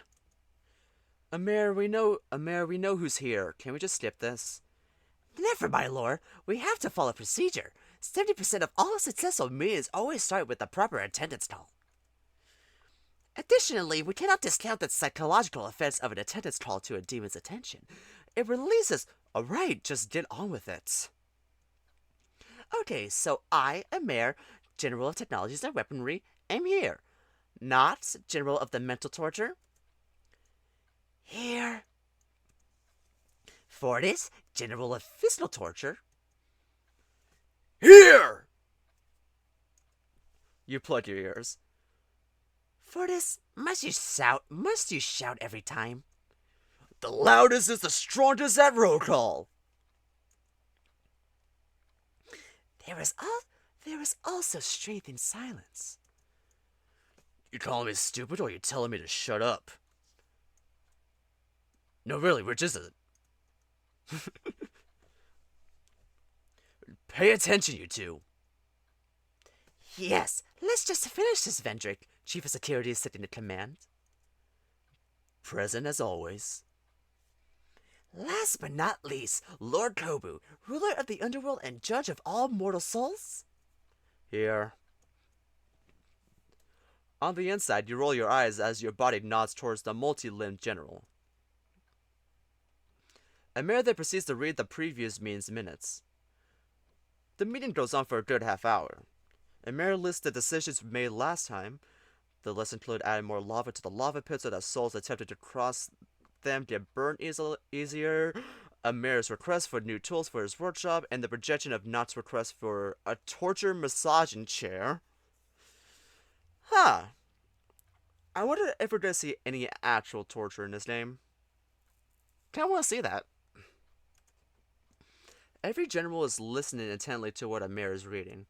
Amir, we know who's here. Can we just skip this? Never, my lord. We have to follow procedure. 70% of all successful meetings always start with the proper attendance call. Additionally, we cannot discount the psychological effects of an attendance call to a demon's attention. It releases. Alright, just get on with it. Okay, so I, Amir, General of Technologies and Weaponry, am here. Not General of the Mental Torture. Here. Fortis, General of Physical Torture. Here! You plug your ears. Fortis, must you shout every time? The loudest is the strongest at roll call. There is also strength in silence. You calling me stupid or you telling me to shut up? No, really, which is it? Pay attention, you two. Yes, let's just finish this, Vendrick. Chief of Security is sitting at command. Present as always. Last but not least, Lord Kobu, ruler of the underworld and judge of all mortal souls. Here. On the inside, you roll your eyes as your body nods towards the multi-limbed general. Amir then proceeds to read the previous meeting's minutes. The meeting goes on for a good half hour. Amir lists the decisions made last time. The lists include adding more lava to the lava pit so that souls attempted to cross them get burned easier, Amir's request for new tools for his workshop, and the projection of Not's request for a torture massaging chair. Huh. I wonder if we're going to see any actual torture in this game. Kinda want to see that. Every general is listening intently to what Amir is reading.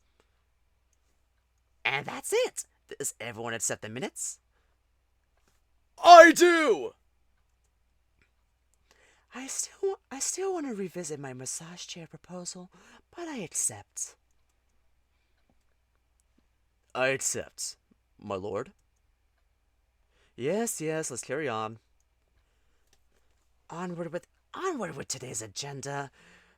And that's it. Does everyone accept the minutes? I do! I still want to revisit my massage chair proposal, but I accept. I accept, my lord. Yes, let's carry on. Onward with today's agenda.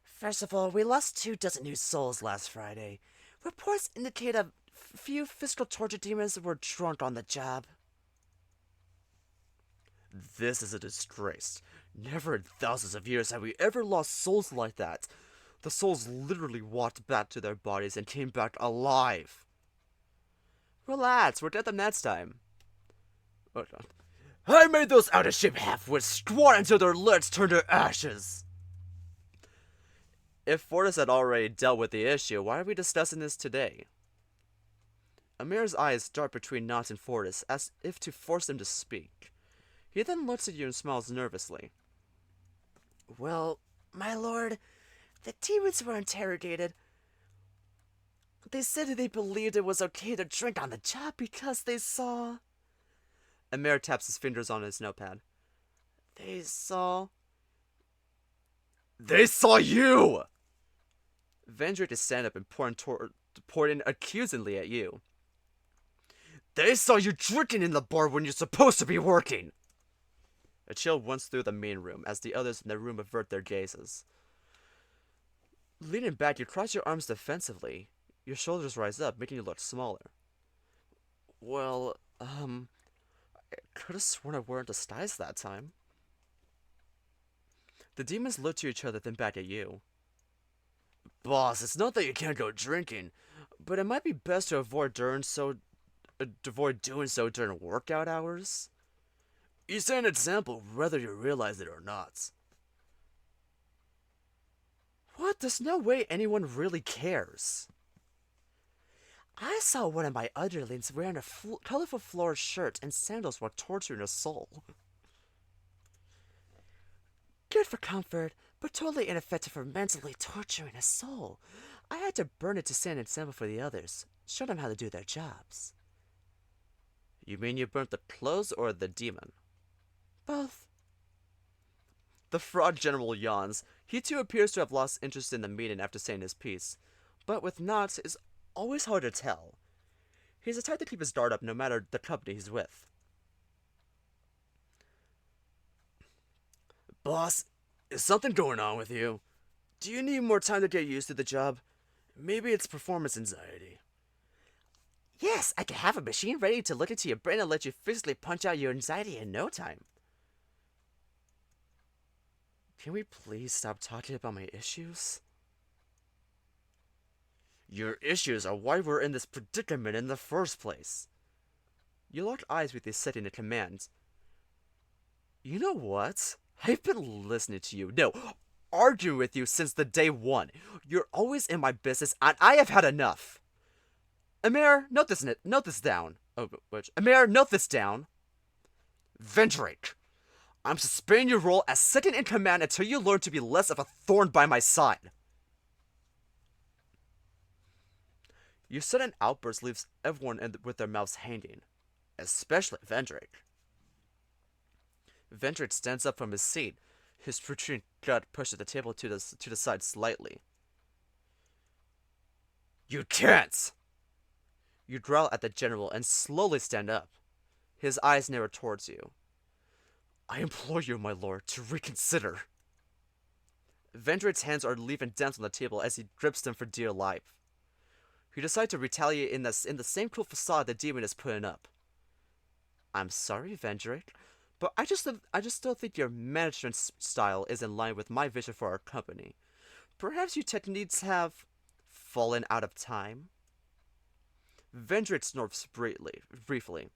First of all, we lost 24 new souls last Friday. Reports indicate a few physical torture demons were drunk on the job. This is a disgrace. Never in thousands of years have we ever lost souls like that. The souls literally walked back to their bodies and came back alive. Relax, we'll get them next time. Oh, God. I made those out-of-shape half-wits squat until their legs turned to ashes. If Fortis had already dealt with the issue, why are we discussing this today? Amir's eyes dart between Knot and Fortis, as if to force them to speak. He then looks at you and smiles nervously. Well, my lord, the demons were interrogated. They said they believed it was okay to drink on the job because they saw... Amir taps his fingers on his notepad. They saw you! Vendrick is standing up and pointing accusingly at you. They saw you drinking in the bar when you're supposed to be working! A chill runs through the main room as the others in the room avert their gazes. Leaning back, you cross your arms defensively. Your shoulders rise up, making you look smaller. Well, I could have sworn I weren't disguised that time. The demons look to each other, then back at you. Boss, it's not that you can't go drinking, but it might be best to avoid doing so during workout hours. You set an example whether you realize it or not. What? There's no way anyone really cares. I saw one of my underlings wearing a colorful floral shirt and sandals while torturing a soul. Good for comfort, but totally ineffective for mentally torturing a soul. I had to burn it to set an example for the others, show them how to do their jobs. You mean you burnt the clothes or the demon? Both. The fraud general yawns. He too appears to have lost interest in the meeting after saying his piece. But with Knox, it's always hard to tell. He's the type to keep his guard up no matter the company he's with. Boss, is something going on with you? Do you need more time to get used to the job? Maybe it's performance anxiety. Yes, I can have a machine ready to look into your brain and let you physically punch out your anxiety in no time. Can we please stop talking about my issues? Your issues are why we're in this predicament in the first place. You lock eyes with you setting a command. You know what? I've been listening to you. No, arguing with you since the day one. You're always in my business, and I have had enough. Amir, note this down. Oh, which? Amir, note this down. Vendrake, I'm suspending your role as second in command until you learn to be less of a thorn by my side. Your sudden outburst leaves everyone with their mouths hanging, especially Vendrake. Vendrake stands up from his seat, his protruding gut pushes the table to the side slightly. You can't! You growl at the general and slowly stand up. His eyes narrow towards you. I implore you, my lord, to reconsider. Vendrake's hands are leaving dents on the table as he grips them for dear life. You decide to retaliate in the same cool facade the demon is putting up. I'm sorry, Vendrake, but I just still think your management style is in line with my vision for our company. Perhaps your techniques have fallen out of time? Vendrake snorts briefly.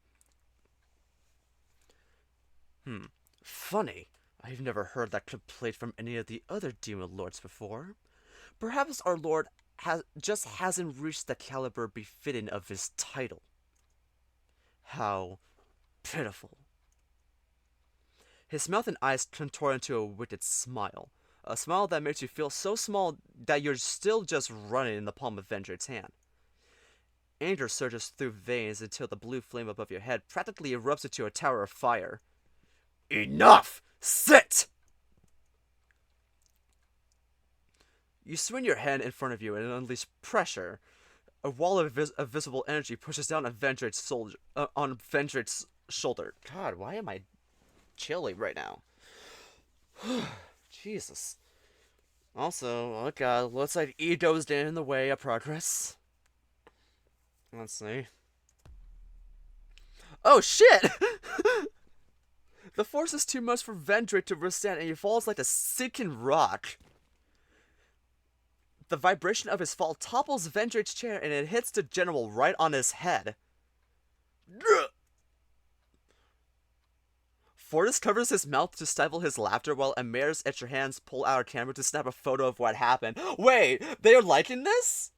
Funny. I've never heard that complaint from any of the other demon lords before. Perhaps our lord hasn't reached the caliber befitting of his title. How pitiful. His mouth and eyes contort into a wicked smile. A smile that makes you feel so small that you're still just running in the palm of Vendrake's hand. Anger surges through veins until the blue flame above your head practically erupts into a tower of fire. Enough! Sit! You swing your hand in front of you and unleash pressure. A wall of visible energy pushes down on Vendrake's shoulder. God, why am I chilly right now? Jesus. Also, oh god, looks like ego's getting in the way of progress. Let's see. Oh shit! The force is too much for Vendrake to withstand, and he falls like a sinking rock. The vibration of his fall topples Vendrake's chair, and it hits the general right on his head. Fortis covers his mouth to stifle his laughter, while Amir's extra hands pull out a camera to snap a photo of what happened. Wait, they are liking this?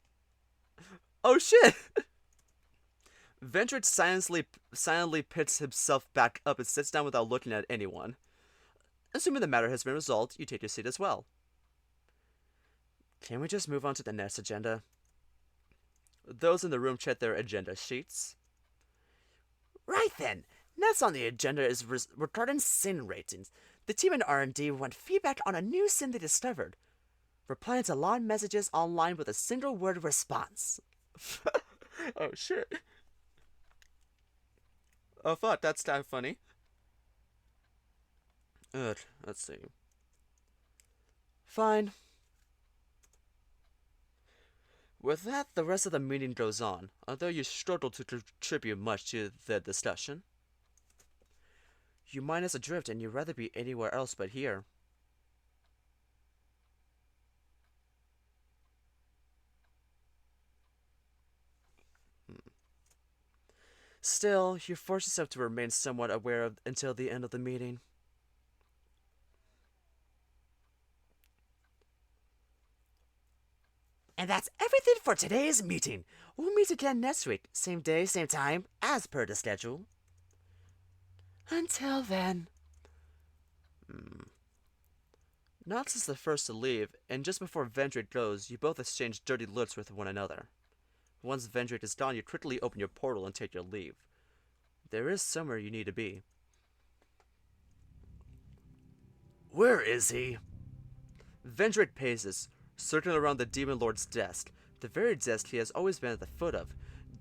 Oh shit! Vendrake silently picks himself back up and sits down without looking at anyone. Assuming the matter has been resolved, you take your seat as well. Can we just move on to the next agenda? Those in the room check their agenda sheets. Right then. Next on the agenda is regarding sin ratings. The team in R&D want feedback on a new sin they discovered. Replying to long messages online with a single word response. Oh shit. Oh fuck, that's kind of funny. Let's see. Fine. With that, the rest of the meeting goes on, although you struggle to contribute much to the discussion. Your mind is adrift and you'd rather be anywhere else but here. Still, you force yourself to remain somewhat aware until the end of the meeting. And that's everything for today's meeting. We'll meet again next week, same day, same time, as per the schedule. Until then. Knox is the first to leave, and just before Vendrate goes, you both exchange dirty looks with one another. Once Vendrate is gone, you quickly open your portal and take your leave. There is somewhere you need to be. Where is he? Vendrate paces, circling around the Demon Lord's desk, the very desk he has always been at the foot of,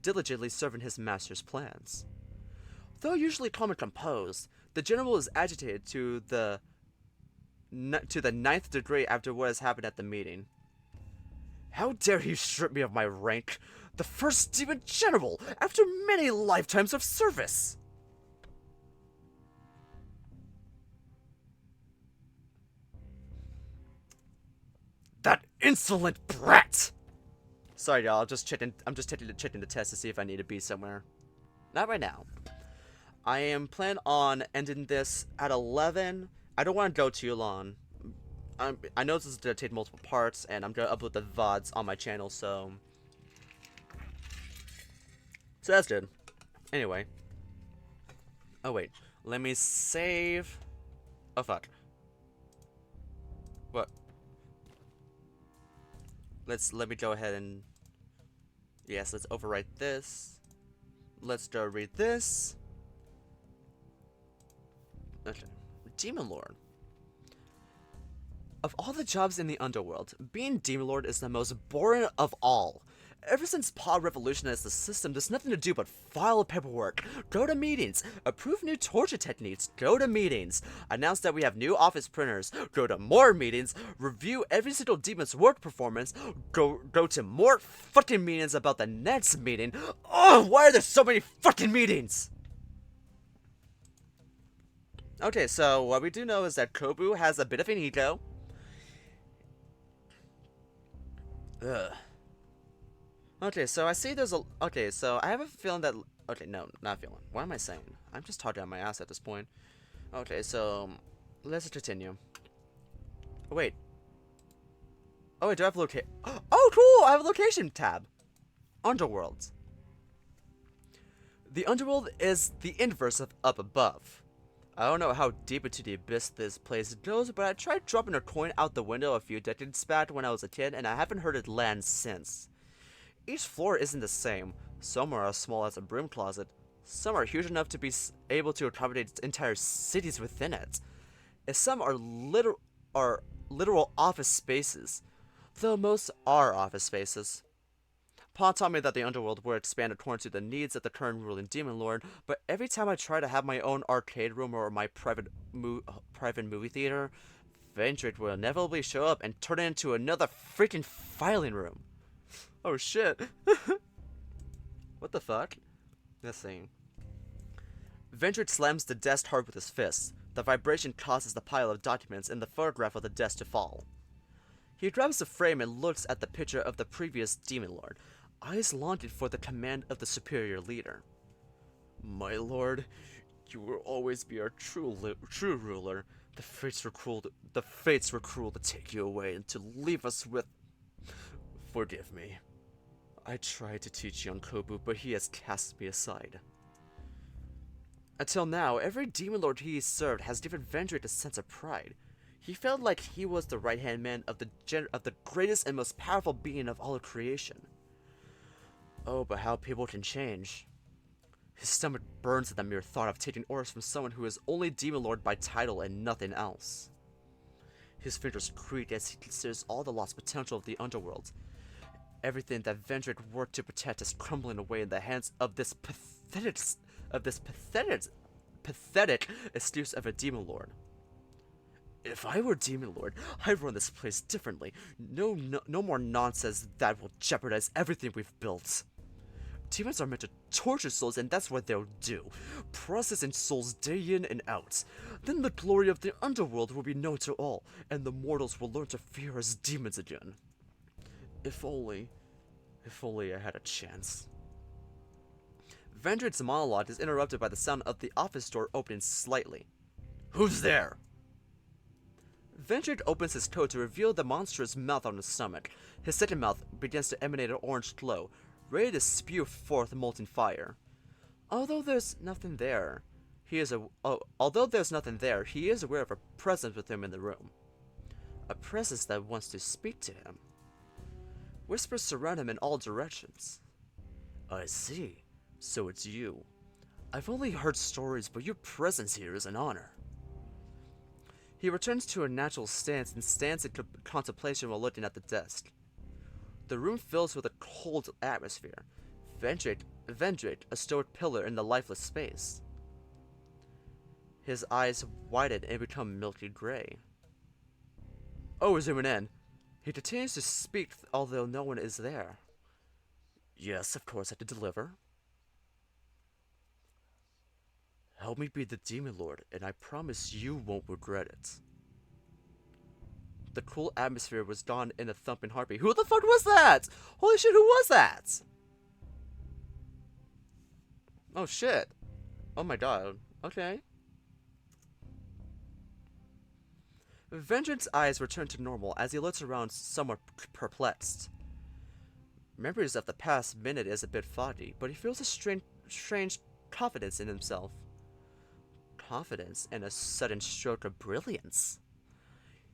diligently serving his master's plans. Though usually calm and composed, the general is agitated to the ninth degree after what has happened at the meeting. How dare he strip me of my rank, the first demon general, after many lifetimes of service! That insolent brat! Sorry, y'all. I'm just checking the test to see if I need to be somewhere. Not right now. I am planning on ending this at 11. I don't want to go too long. I know this is going to take multiple parts, and I'm going to upload the VODs on my channel, so that's good. Anyway. Oh, wait. Let me save. Oh, fuck. What? Let me go ahead and... Yes, let's overwrite this. Let's go read this. Okay. Demon Lord. Of all the jobs in the underworld, being Demon Lord is the most boring of all. Ever since Pod revolutionized the system, there's nothing to do but file paperwork, go to meetings, approve new torture techniques, go to meetings, announce that we have new office printers, go to more meetings, review every single demon's work performance, go to more fucking meetings about the next meeting. Oh, why are there so many fucking meetings? Okay, so what we do know is that Kobu has a bit of an ego. Ugh. Okay, so I see there's a... Okay, so I have a feeling that... Okay, no, not feeling. What am I saying? I'm just talking on my ass at this point. Okay, so... Let's continue. Oh, wait. Oh, wait, do I have a location? Oh, cool! I have a location tab. Underworld. The Underworld is the inverse of up above. I don't know how deep into the abyss this place goes, but I tried dropping a coin out the window a few decades back when I was a kid, and I haven't heard it land since. Each floor isn't the same. Some are as small as a broom closet. Some are huge enough to be able to accommodate entire cities within it. And some are literal office spaces, though most are office spaces. Pa taught me that the underworld will expand according to the needs of the current ruling demon lord, but every time I try to have my own arcade room or my private movie theater, Vendrate will inevitably show up and turn it into another freaking filing room. Oh shit. What the fuck? Let's see. Vendrate slams the desk hard with his fist. The vibration causes the pile of documents in the photograph of the desk to fall. He grabs the frame and looks at the picture of the previous demon lord, eyes longing for the command of the superior leader. My lord, you will always be our true ruler. The fates were cruel to take you away and to leave us with... Forgive me. I tried to teach young Kobu, but he has cast me aside. Until now, every demon lord he served has given Vendrate a sense of pride. He felt like he was the right-hand man of the greatest and most powerful being of all of creation. Oh, but how people can change. His stomach burns at the mere thought of taking orders from someone who is only demon lord by title and nothing else. His fingers creak as he considers all the lost potential of the underworld. Everything that Vendrate worked to protect is crumbling away in the hands of this pathetic excuse of a demon lord. If I were demon lord, I'd run this place differently. No more nonsense that will jeopardize everything we've built. Demons are meant to torture souls, and that's what they'll do. Processing souls day in and out. Then the glory of the underworld will be known to all, and the mortals will learn to fear us demons again. If only I had a chance. Vendrate's monologue is interrupted by the sound of the office door opening slightly. Who's there? Ventrate opens his coat to reveal the monstrous mouth on his stomach. His second mouth begins to emanate an orange glow, ready to spew forth molten fire. Although there's nothing there, he is aware of a presence with him in the room. A presence that wants to speak to him. Whispers surround him in all directions. I see. So it's you. I've only heard stories, but your presence here is an honor. He returns to a natural stance and stands in contemplation while looking at the desk. The room fills with a cold atmosphere. Vendrate, a stoic pillar in the lifeless space. His eyes widen and become milky gray. Oh, we're zooming in. He continues to speak, although no one is there. Yes, of course, I have to deliver. Help me be the Demon Lord, and I promise you won't regret it. The cool atmosphere was gone in a thumping heartbeat. Who the fuck was that? Holy shit, who was that? Oh shit. Oh my god. Okay. Vengeance's eyes return to normal as he looks around somewhat perplexed. Memories of the past minute is a bit foggy, but he feels a strange confidence in himself. Confidence and a sudden stroke of brilliance.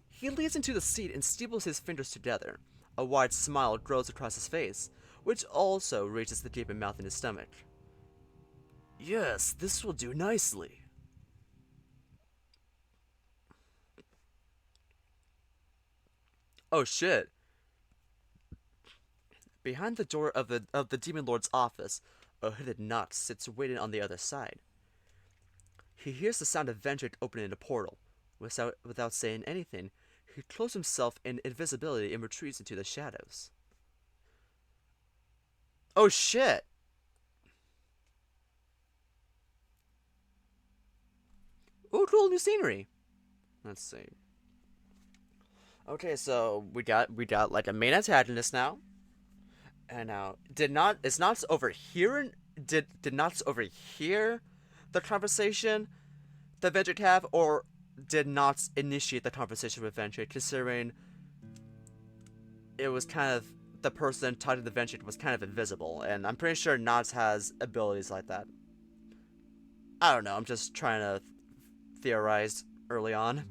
He leans into the seat and steeples his fingers together. A wide smile grows across his face, which also reaches the gaping mouth in his stomach. Yes, this will do nicely. Oh shit. Behind the door of the Demon Lord's office, a hooded Nox sits waiting on the other side. He hears the sound of Vendrake opening a portal. Without saying anything, he clothes himself in invisibility and retreats into the shadows. Oh shit! Oh, cool new scenery. Let's see. Okay, so we got like a main antagonist now. And now did Nox overhear the conversation that Vendrake have, or did Nox initiate the conversation with Vendrake, considering it was kind of the person talking to Vendrake was kind of invisible, and I'm pretty sure Nox has abilities like that. I don't know, I'm just trying to theorize early on.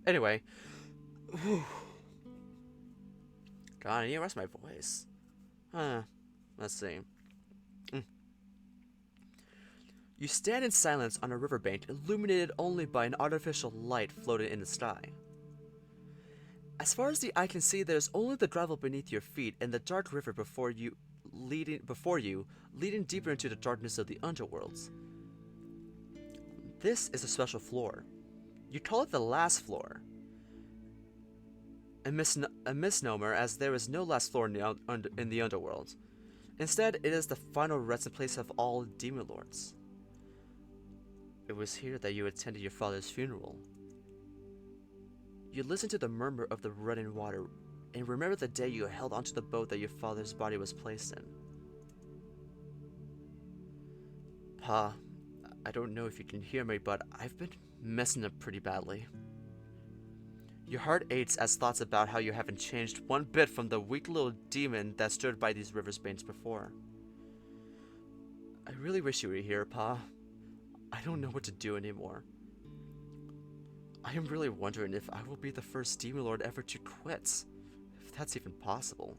Anyway. God, I need to rest my voice. Let's see. You stand in silence on a riverbank, illuminated only by an artificial light floating in the sky. As far as the eye can see, there is only the gravel beneath your feet and the dark river before you, leading deeper into the darkness of the underworlds. This is a special floor. You call it the last floor. A misnomer, as there is no last floor in the underworld. Instead, it is the final resting place of all Demon Lords. It was here that you attended your father's funeral. You listen to the murmur of the running water, and remember the day you held onto the boat that your father's body was placed in. Pa, I don't know if you can hear me, but I've been messing up pretty badly. Your heart aches as thoughts about how you haven't changed one bit from the weak little demon that stood by these river's banks before. I really wish you were here, Pa. I don't know what to do anymore. I am really wondering if I will be the first Demon Lord ever to quit, if that's even possible.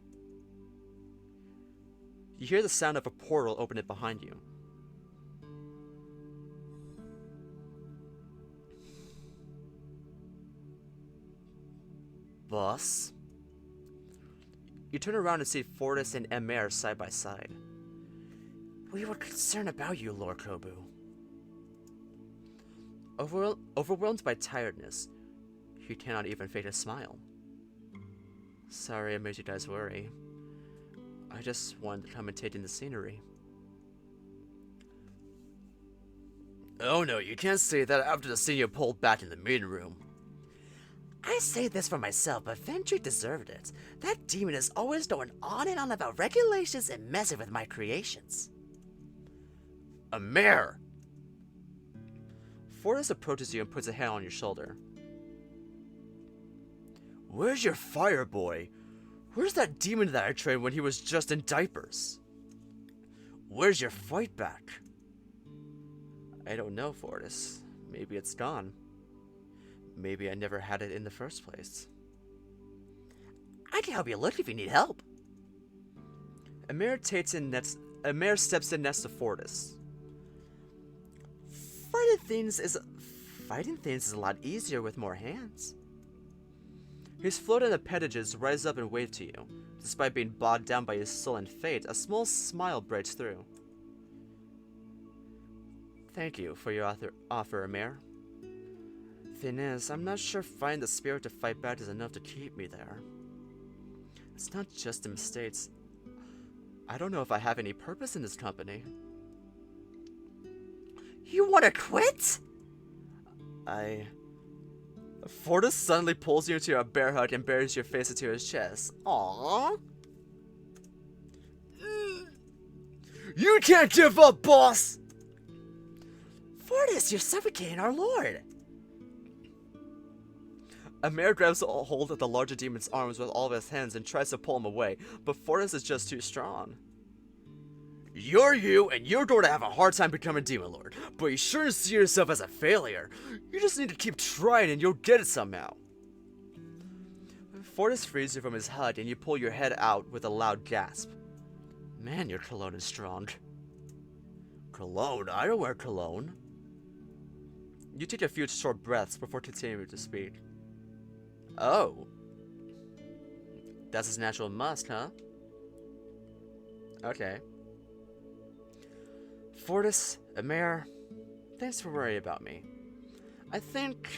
You hear the sound of a portal opening behind you. Boss? You turn around and see Fortis and Emer side by side. We were concerned about you, Lord Kobu. Overwhelmed by tiredness, you cannot even fake a smile. Sorry I made you guys worry. I just wanted to come and take in the scenery. Oh no, you can't say that after the scene you pulled back in the meeting room. I say this for myself, but Ventrate deserved it. That demon is always going on and on about regulations and messing with my creations. A mare! Fortis approaches you and puts a hand on your shoulder. Where's your fire boy? Where's that demon that I trained when he was just in diapers? Where's your fight back? I don't know, Fortis. Maybe it's gone. Maybe I never had it in the first place. I can help you look if you need help. Amir steps in next to Fortis. Fighting things is a lot easier with more hands. His floating appendages rise up and wave to you. Despite being bogged down by his sullen fate, a small smile breaks through. Thank you for your offer, Amir. Thing is, I'm not sure finding the spirit to fight back is enough to keep me there. It's not just the mistakes. I don't know if I have any purpose in this company. You want to quit? Fortis suddenly pulls you into a bear hug and buries your face into his chest. Aww. You can't give up, boss! Fortis, you're suffocating our lord. Amir grabs a hold of the larger demon's arms with all of his hands and tries to pull him away, but Fortis is just too strong. You're you, and you're going to have a hard time becoming Demon Lord, but you shouldn't see yourself as a failure. You just need to keep trying and you'll get it somehow. Fortis frees you from his hug and you pull your head out with a loud gasp. Man, your cologne is strong. Cologne? I don't wear cologne. You take a few short breaths before continuing to speak. Oh. That's his natural musk, huh? Okay. Fortis, Amir, thanks for worrying about me. I think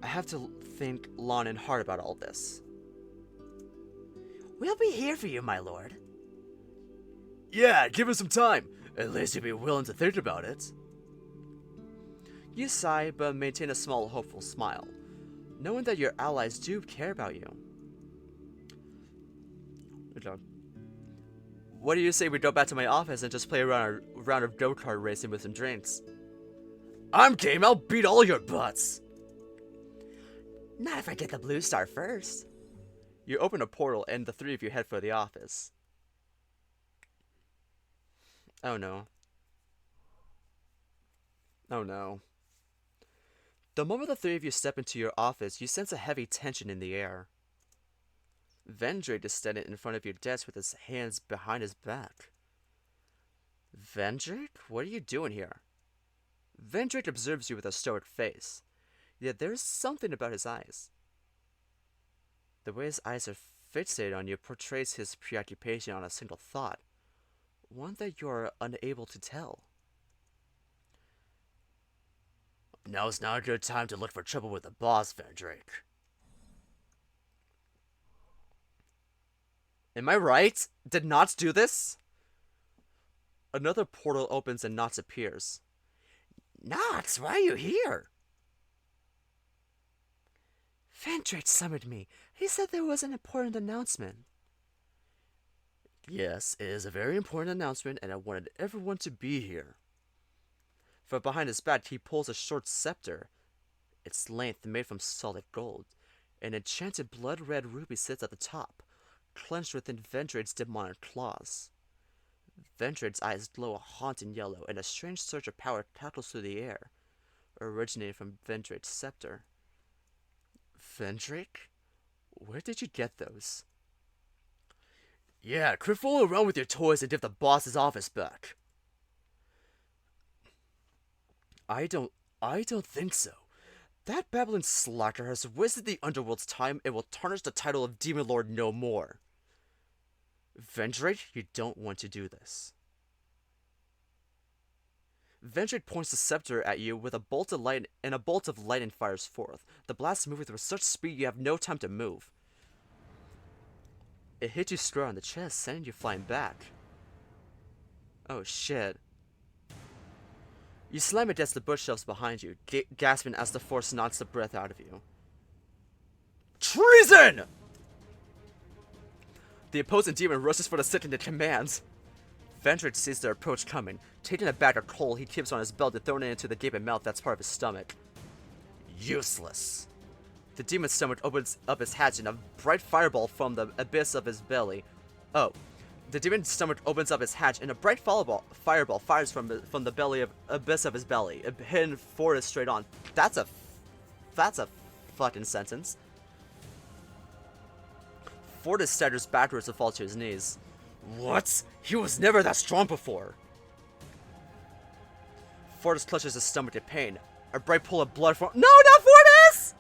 I have to think long and hard about all this. We'll be here for you, my lord. Yeah, give us some time. At least you'll be willing to think about it. You sigh, but maintain a small, hopeful smile, knowing that your allies do care about you. What do you say we go back to my office and just play a round of go-kart racing with some drinks? I'm game, I'll beat all your butts! Not if I get the blue star first. You open a portal and the three of you head for the office. Oh no. Oh no. The moment the three of you step into your office, you sense a heavy tension in the air. Vendrake is standing in front of your desk with his hands behind his back. Vendrake? What are you doing here? Vendrake observes you with a stoic face, yet there is something about his eyes. The way his eyes are fixated on you portrays his preoccupation on a single thought, one that you are unable to tell. Now's not a good time to look for trouble with the boss, Vendrake. Am I right? Did Knots do this? Another portal opens and Knots appears. Knots, why are you here? Vendrake summoned me. He said there was an important announcement. Yes, it is a very important announcement, and I wanted everyone to be here. From behind his back, he pulls a short scepter. Its length made from solid gold. An enchanted blood-red ruby sits at the top, clenched within Vendrake's demonic claws. Vendrake's eyes glow a haunting yellow, and a strange surge of power cackles through the air, originating from Vendrake's scepter. Vendrake? Where did you get those? Yeah, quit fooling around with your toys and give the boss his office back. I don't think so. That babbling slacker has wasted the underworld's time and will tarnish the title of Demon Lord no more. Vendrake, you don't want to do this. Vendrake points the scepter at you with a bolt of light, and a bolt of lightning fires forth. The blast moves with such speed you have no time to move. It hits you square on the chest, sending you flying back. Oh shit. You slam against the bookshelves behind you, gasping as the force knocks the breath out of you. Treason! The opposing demon rushes for the second it commands. Vendrake sees their approach coming. Taking a bag of coal he keeps on his belt and throwing it into the gaping mouth that's part of his stomach. Useless. The demon's stomach opens up his hatch and a bright fireball from the abyss of his belly. Oh. The demon's stomach opens up his hatch and a bright fireball fires from the belly of abyss of his belly. Hidden forest straight on. That's a fucking sentence. Fortis staggers backwards and falls to his knees. What? He was never that strong before. Fortis clutches his stomach in pain. A bright pool of blood from— No, not Fortis!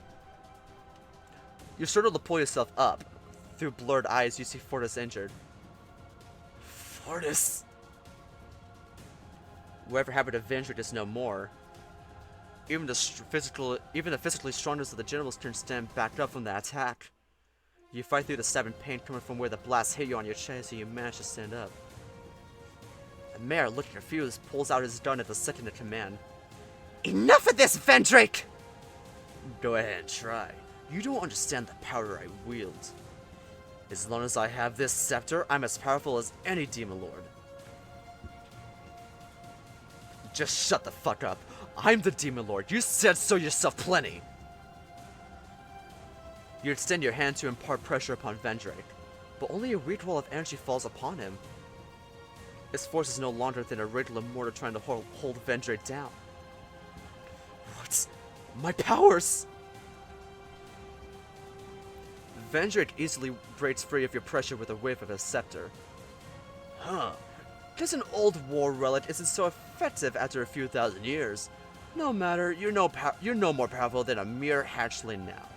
You struggle to pull yourself up. Through blurred eyes, you see Fortis injured. Fortis! Whatever happened to Vendrick is no more. Even the physically strongest of the generals can stand back up from the attack. You fight through the stabbing pain coming from where the blast hit you on your chest and you manage to stand up. The mayor, looking confused, pulls out his gun at the second of command. Enough of this, Vendrick! Go ahead and try. You don't understand the power I wield. As long as I have this scepter, I'm as powerful as any demon lord. Just shut the fuck up. I'm the demon lord. You said so yourself plenty. You extend your hand to impart pressure upon Vendrick, but only a weak wall of energy falls upon him. His force is no longer than a regular mortar trying to hold Vendrick down. What? My powers! Vendrick easily breaks free of your pressure with a wave of his scepter. Huh. Guess an old war relic isn't so effective after a few thousand years. No matter, you're no more powerful than a mere hatchling now.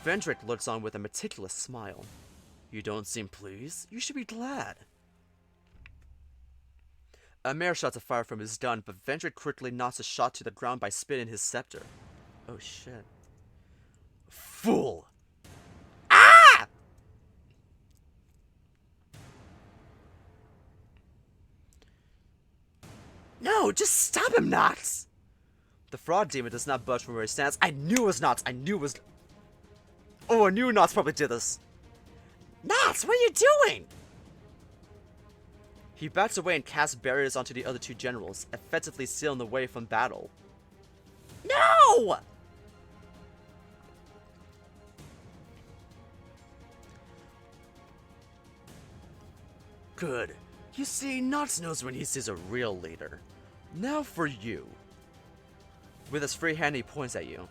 Vendrick looks on with a meticulous smile. You don't seem pleased? You should be glad. A mare shots a fire from his gun, but Vendrick quickly knocks a shot to the ground by spinning his scepter. Oh shit. Fool! Ah! No, just stop him, Nox! The fraud demon does not budge from where he stands. I knew it was Nox! I knew it was— Oh, I knew Nox probably did this. Nox, what are you doing? He backs away and casts barriers onto the other two generals, effectively sealing the way from battle. No! Good. You see, Nox knows when he sees a real leader. Now for you. With his free hand, he points at you.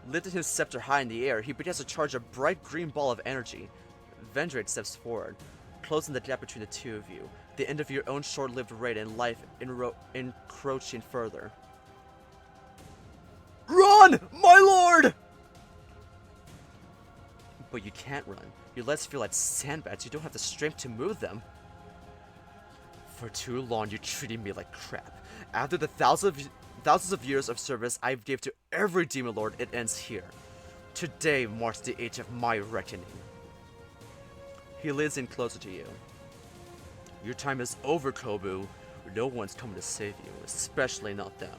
Lifting his scepter high in the air, he begins to charge a bright green ball of energy. Vendrick steps forward, closing the gap between the two of you, the end of your own short-lived reign in life encroaching further. Run, my lord! But you can't run. Your legs feel like sandbags. You don't have the strength to move them. For too long, you treated me like crap. After the thousands of years of service I've gave to every demon lord, it ends here. Today marks the age of my reckoning. He leans in closer to you. Your time is over, Kobu. No one's coming to save you, especially not them.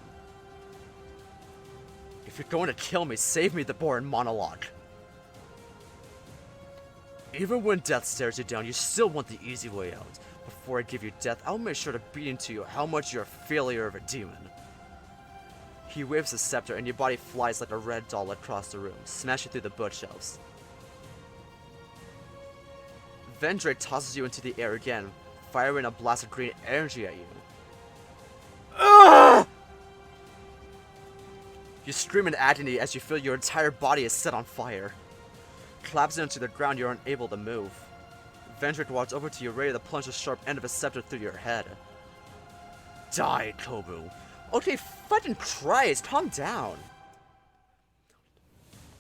If you're going to kill me, save me the boring monologue. Even when death stares you down, you still want the easy way out. Before I give you death, I'll make sure to beat into you how much you're a failure of a demon. He waves his scepter and your body flies like a red doll across the room, smashing through the bookshelves. Vendrick tosses you into the air again, firing a blast of green energy at you. Ugh! You scream in agony as you feel your entire body is set on fire. Collapsing into the ground, you're unable to move. Vendrick walks over to you, ready to plunge the sharp end of his scepter through your head. Die, Kobu. Okay, fucking Christ, calm down.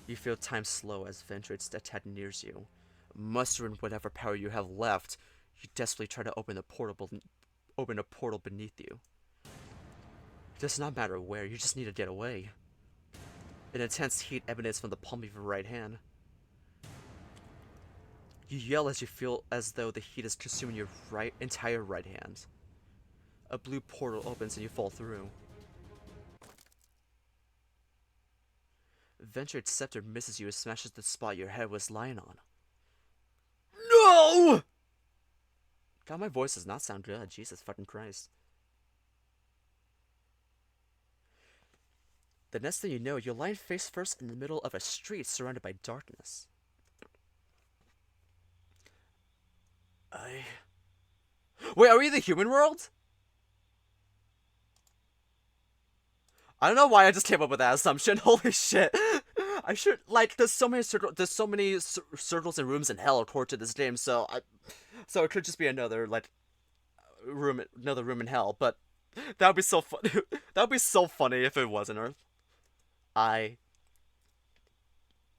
You feel time slow as Vendrick's attack nears you. Mustering whatever power you have left, you desperately try to open a portal beneath you. It does not matter where, you just need to get away. An intense heat emanates from the palm of your right hand. You yell as you feel as though the heat is consuming your entire right hand. A blue portal opens and you fall through. Vendrick's scepter misses you and smashes the spot your head was lying on. No! God, my voice does not sound good. Jesus fucking Christ. The next thing you know, you're lying face first in the middle of a street surrounded by darkness. Wait, are we in the human world? I don't know why I just came up with that assumption. Holy shit! I should like. There's so many circles and rooms in hell according to this game. So it could just be another like another room in hell. But that would be so funny. That would be so funny if it wasn't Earth.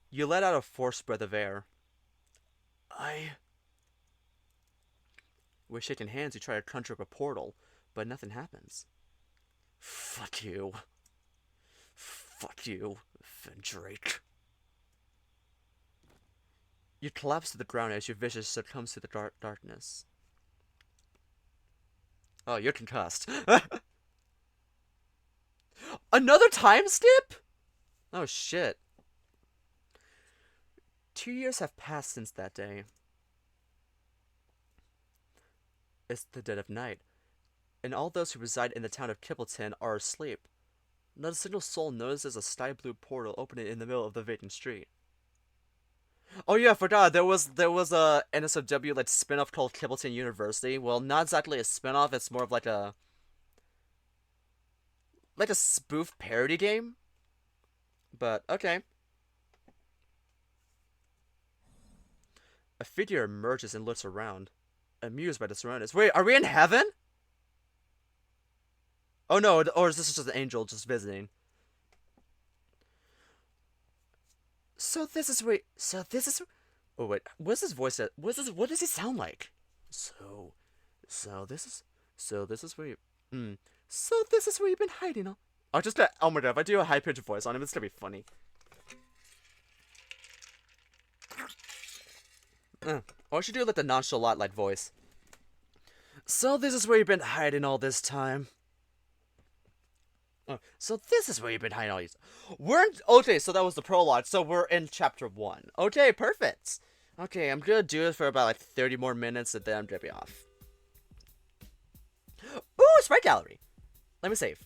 You let out a forced breath of air. With shaking hands, you try to conjure up a portal, but nothing happens. Fuck you. Fuck you, Drake. You collapse to the ground as your vision succumbs to the darkness. Oh, you're concussed. Another time skip? Oh shit. 2 years have passed since that day. It's the dead of night, and all those who reside in the town of Kippleton are asleep. Not a single soul notices a sky blue portal opening in the middle of the vacant street. Oh yeah, I forgot. There was a NSFW like spin-off called Kippleton University. Well, not exactly a spin-off. It's more of like a spoof parody game. But okay. A figure emerges and looks around, amused by the surroundings. Wait, are we in heaven? Oh no, or is this just an angel just visiting? So this is. Oh wait, what's his voice? What does he sound like? So this is where you. So this is where you've been hiding, huh? Oh my god, if I do a high pitched voice on him, it's gonna be funny. Or I should do like the nonchalant like voice. So this is where you've been hiding all this time. So this is where you've been hiding all these. Okay, so that was the prologue. So we're in chapter 1. Okay, perfect. Okay, I'm gonna do it for about like 30 more minutes, and then I'm gonna be off. Ooh, sprite gallery. Let me save.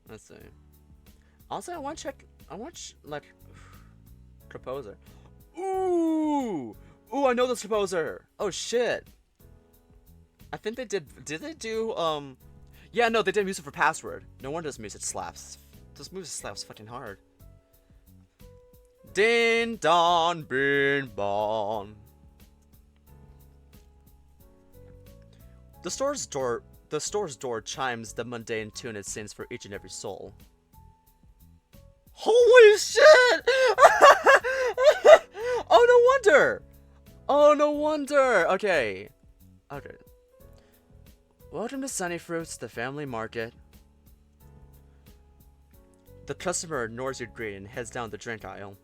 Let's see. Also, I want like composer. Ooh, I know this composer. Oh shit. I think they did. Did they do? Yeah, no, they did music for Password. No wonder this music slaps. This music slaps fucking hard. Din don bin bon. The store's door chimes the mundane tune it sings for each and every soul. Holy shit! Oh no wonder! Oh no wonder! Okay. Welcome to Sunny Fruits, the family market. The customer ignores your greeting and heads down the drink aisle.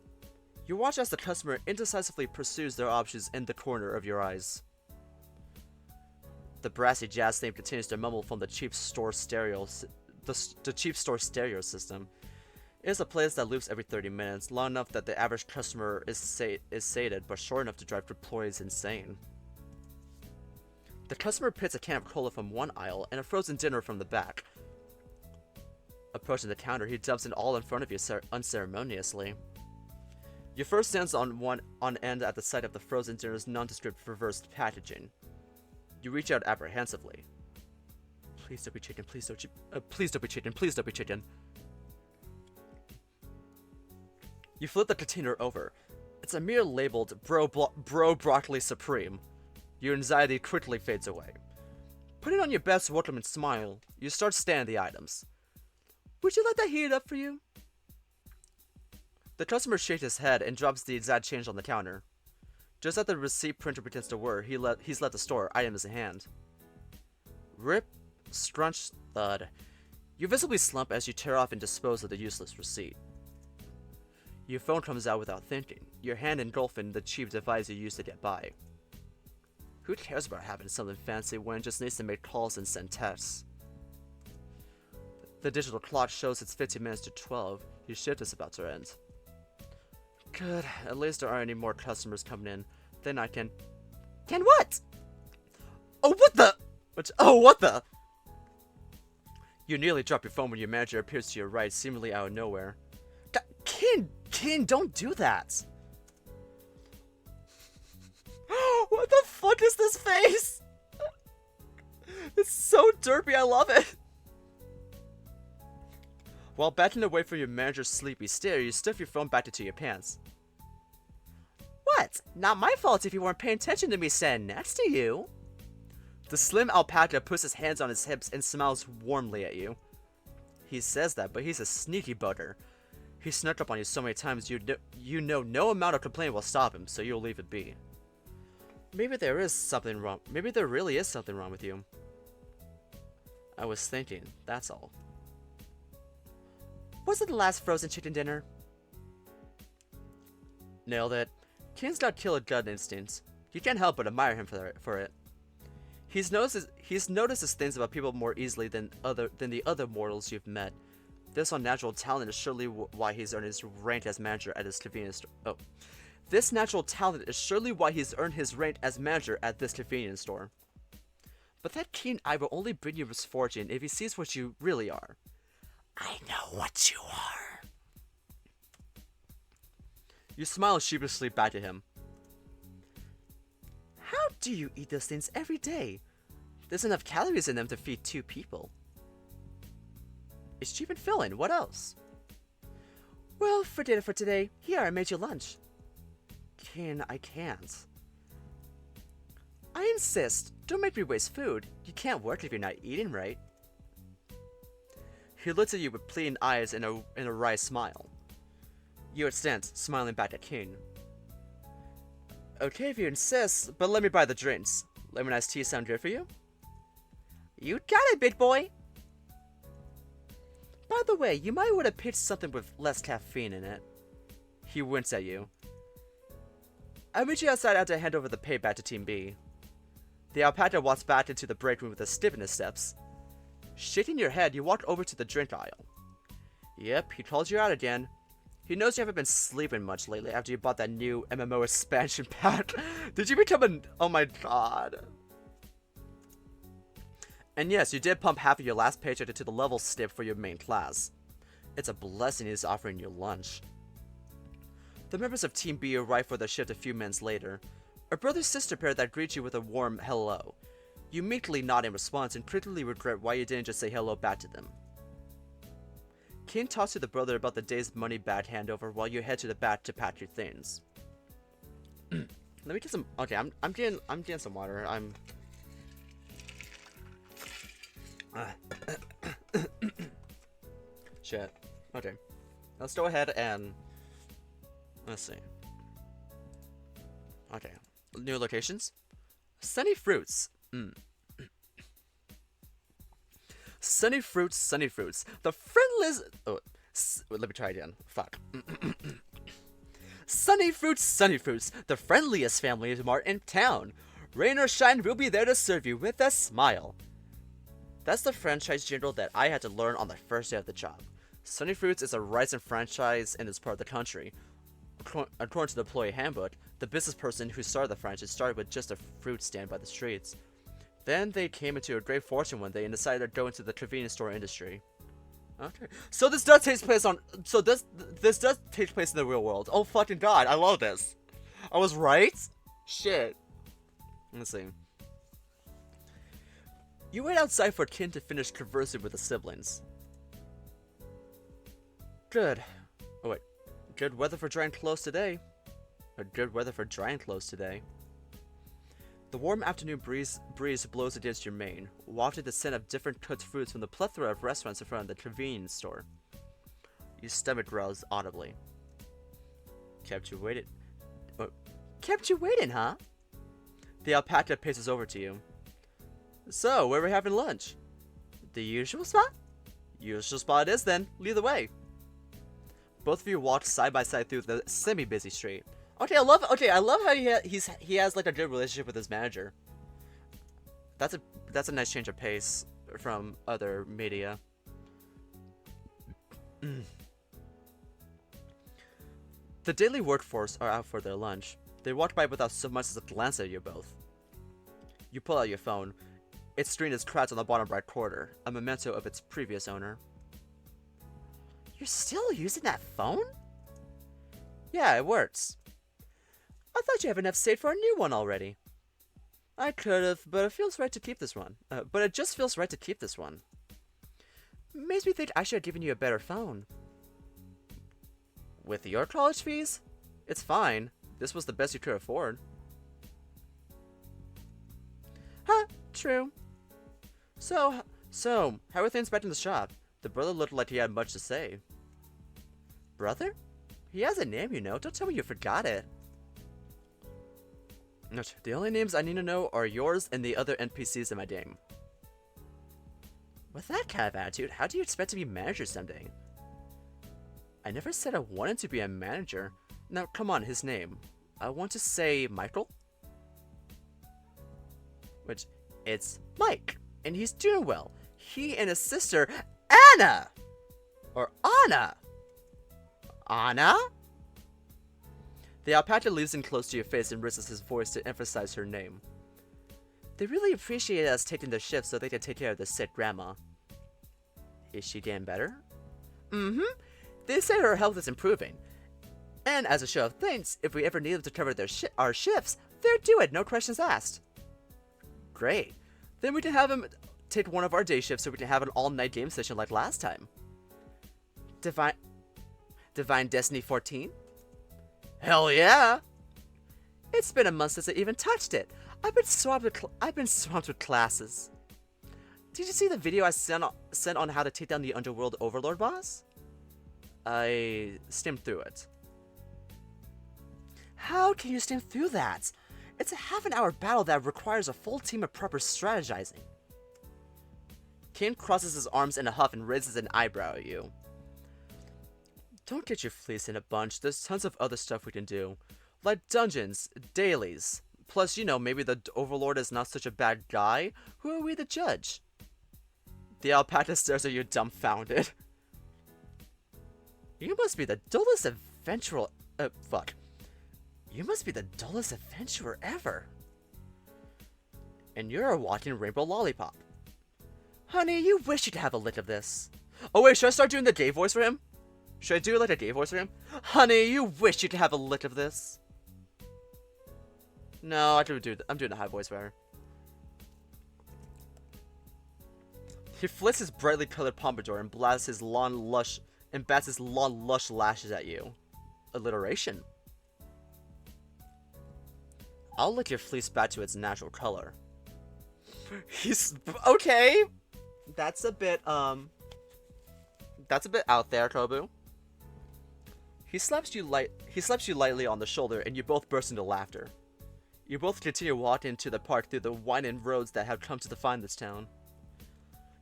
You watch as the customer indecisively pursues their options in the corner of your eyes. The brassy jazz theme continues to mumble from the cheap store stereo system. It is a playlist that loops every 30 minutes, long enough that the average customer is sated, but short enough to drive employees insane. The customer picks a can of cola from one aisle and a frozen dinner from the back. Approaching the counter, he dumps it all in front of you unceremoniously. Your first stands on end at the sight of the frozen dinner's nondescript reversed packaging. You reach out apprehensively. Please don't be chicken, please don't be chicken, please don't be chicken. You flip the container over. It's a mere labeled Bro Broccoli Supreme. Your anxiety quickly fades away. Putting on your best welcoming smile, you start scanning the items. Would you like that heated up for you? The customer shakes his head and drops the exact change on the counter. Just as the receipt printer begins to whir, he's left the store, items in hand. Rip, scrunch, thud. You visibly slump as you tear off and dispose of the useless receipt. Your phone comes out without thinking, your hand engulfing the cheap device you used to get by. Who cares about having something fancy when it just needs to make calls and send texts? The digital clock shows it's 15 minutes to 12. Your shift is about to end. Good, at least there aren't any more customers coming in. Then I can... Can what? Oh, what the? What the? You nearly drop your phone when your manager appears to your right, seemingly out of nowhere. Kin, don't do that. What the fuck is this face? It's so derpy, I love it. While backing away from your manager's sleepy stare, you stuff your phone back into your pants. What? Not my fault if you weren't paying attention to me standing next to you. The slim alpaca puts his hands on his hips and smiles warmly at you. He says that, but he's a sneaky bugger. He snuck up on you so many times you know no amount of complaining will stop him, so you'll leave it be. Maybe there is something wrong. Maybe there really is something wrong with you. I was thinking, that's all. Was it the last frozen chicken dinner? Nailed it. Kin's got killer gut instincts. You can't help but admire him for it. He's noticed his things about people more easily than the other mortals you've met. This unnatural talent is surely why he's earned his rank as manager at his convenience store. Oh. This natural talent is surely why he's earned his rank as manager at this convenience store. But that keen eye will only bring you misfortune if he sees what you really are. I know what you are. You smile sheepishly back at him. How do you eat those things every day? There's enough calories in them to feed 2 people. It's cheap and filling. What else? Well, for dinner for today, here, I made you lunch. Kin, I can't. I insist. Don't make me waste food. You can't work if you're not eating right. He looks at you with pleading eyes and a wry smile. You stand, smiling back at Kin. Okay if you insist, but let me buy the drinks. Lemon iced tea sound good for you? You got it, big boy! By the way, you might want to pitch something with less caffeine in it. He winks at you. I'll meet you outside after I hand over the pay back to Team B. The alpaca walks back into the break room with a stiff in his steps. Shaking your head, you walk over to the drink aisle. Yep, he calls you out again. He knows you haven't been sleeping much lately after you bought that new MMO expansion pack. Did you become a... Oh my god. And yes, you did pump half of your last paycheck into the level stip for your main class. It's a blessing he's offering you lunch. The members of Team B arrive for their shift a few minutes later. A brother-sister pair that greet you with a warm hello. You meekly nod in response and critically regret why you didn't just say hello back to them. Kin talks to the brother about the day's money bag handover while you head to the back to pack your things. Let me get some... Okay, I'm getting some water. Shit. Okay. Let's go ahead and... Let's see. Okay. New locations. Sunny Fruits. Sunny Fruits. The friendliest... Oh, let me try again. Fuck. Sunny Fruits. The friendliest family mart in town. Rain or shine, we'll be there to serve you with a smile. That's the franchise jingle that I had to learn on the first day of the job. Sunny Fruits is a rising franchise in this part of the country. According to the employee handbook, the business person who started the franchise started with just a fruit stand by the streets. Then they came into a great fortune one day and decided to go into the convenience store industry. Okay, so this does take place on. So this does take place in the real world. Oh fucking god, I love this. I was right. Shit. Let's see. You wait outside for Kin to finish conversing with the siblings. Good. Oh wait. Good weather for drying clothes today. Good weather for drying clothes today. The warm afternoon breeze blows against your mane, wafting the scent of different cooked foods from the plethora of restaurants in front of the convenience store. Your stomach growls audibly. Kept you waiting. Kept you waiting, huh? The alpaca paces over to you. So, where are we having lunch? The usual spot? Usual spot it is then. Lead the way. Both of you walk side by side through the semi-busy street. Okay, I love how he has like a good relationship with his manager. That's a nice change of pace from other media. The daily workforce are out for their lunch. They walk by without so much as a glance at you both. You pull out your phone. Its screen is cracked on the bottom right corner, a memento of its previous owner. You're still using that phone? Yeah, it works. I thought you have enough saved for a new one already. I could've, but it feels right to keep this one. But it just feels right to keep this one. Makes me think I should have given you a better phone. With your college fees? It's fine. This was the best you could afford. Huh, true. So, how are things back in the shop? The brother looked like he had much to say. Brother? He has a name, you know. Don't tell me you forgot it. The only names I need to know are yours and the other NPCs in my game. With that kind of attitude, how do you expect to be manager someday? I never said I wanted to be a manager. Now, come on, his name. I want to say Michael? Which, it's Mike, and he's doing well. He and his sister, Anna! Or Anna! Anna? The alpaca leans in close to your face and raises his voice to emphasize her name. They really appreciate us taking their shift so they can take care of the sick grandma. Is she getting better? Mm-hmm. They say her health is improving. And as a show of thanks, if we ever need them to cover our shifts, they'll do it, no questions asked. Great. Then we can have him take one of our day shifts so we can have an all-night game session like last time. Divine Destiny 14? Hell yeah! It's been a month since I even touched it. I've been swamped with classes. Did you see the video I sent on how to take down the Underworld Overlord boss? I skimmed through it. How can you skim through that? It's a half-an-hour battle that requires a full team of proper strategizing. Kane crosses his arms in a huff and raises an eyebrow at you. Don't get your fleece in a bunch. There's tons of other stuff we can do. Like dungeons, dailies. Plus, you know, maybe the Overlord is not such a bad guy. Who are we to judge? The alpaca stares at you dumbfounded. You must be the dullest adventurer. You must be the dullest adventurer ever. And you're a walking rainbow lollipop. Honey, you wish you could have a lick of this. Oh wait, should I start doing the gay voice for him? Should I do like a gay voice for him? Honey, you wish you could have a lick of this. No, I'm doing a high voice for her. He flicks his brightly colored pompadour and bats his long lush lashes at you. Alliteration. I'll lick your fleece back to its natural color. He's okay. That's a bit out there, Kobu. He slaps you lightly on the shoulder and you both burst into laughter. You both continue walking into the park through the winding roads that have come to define this town.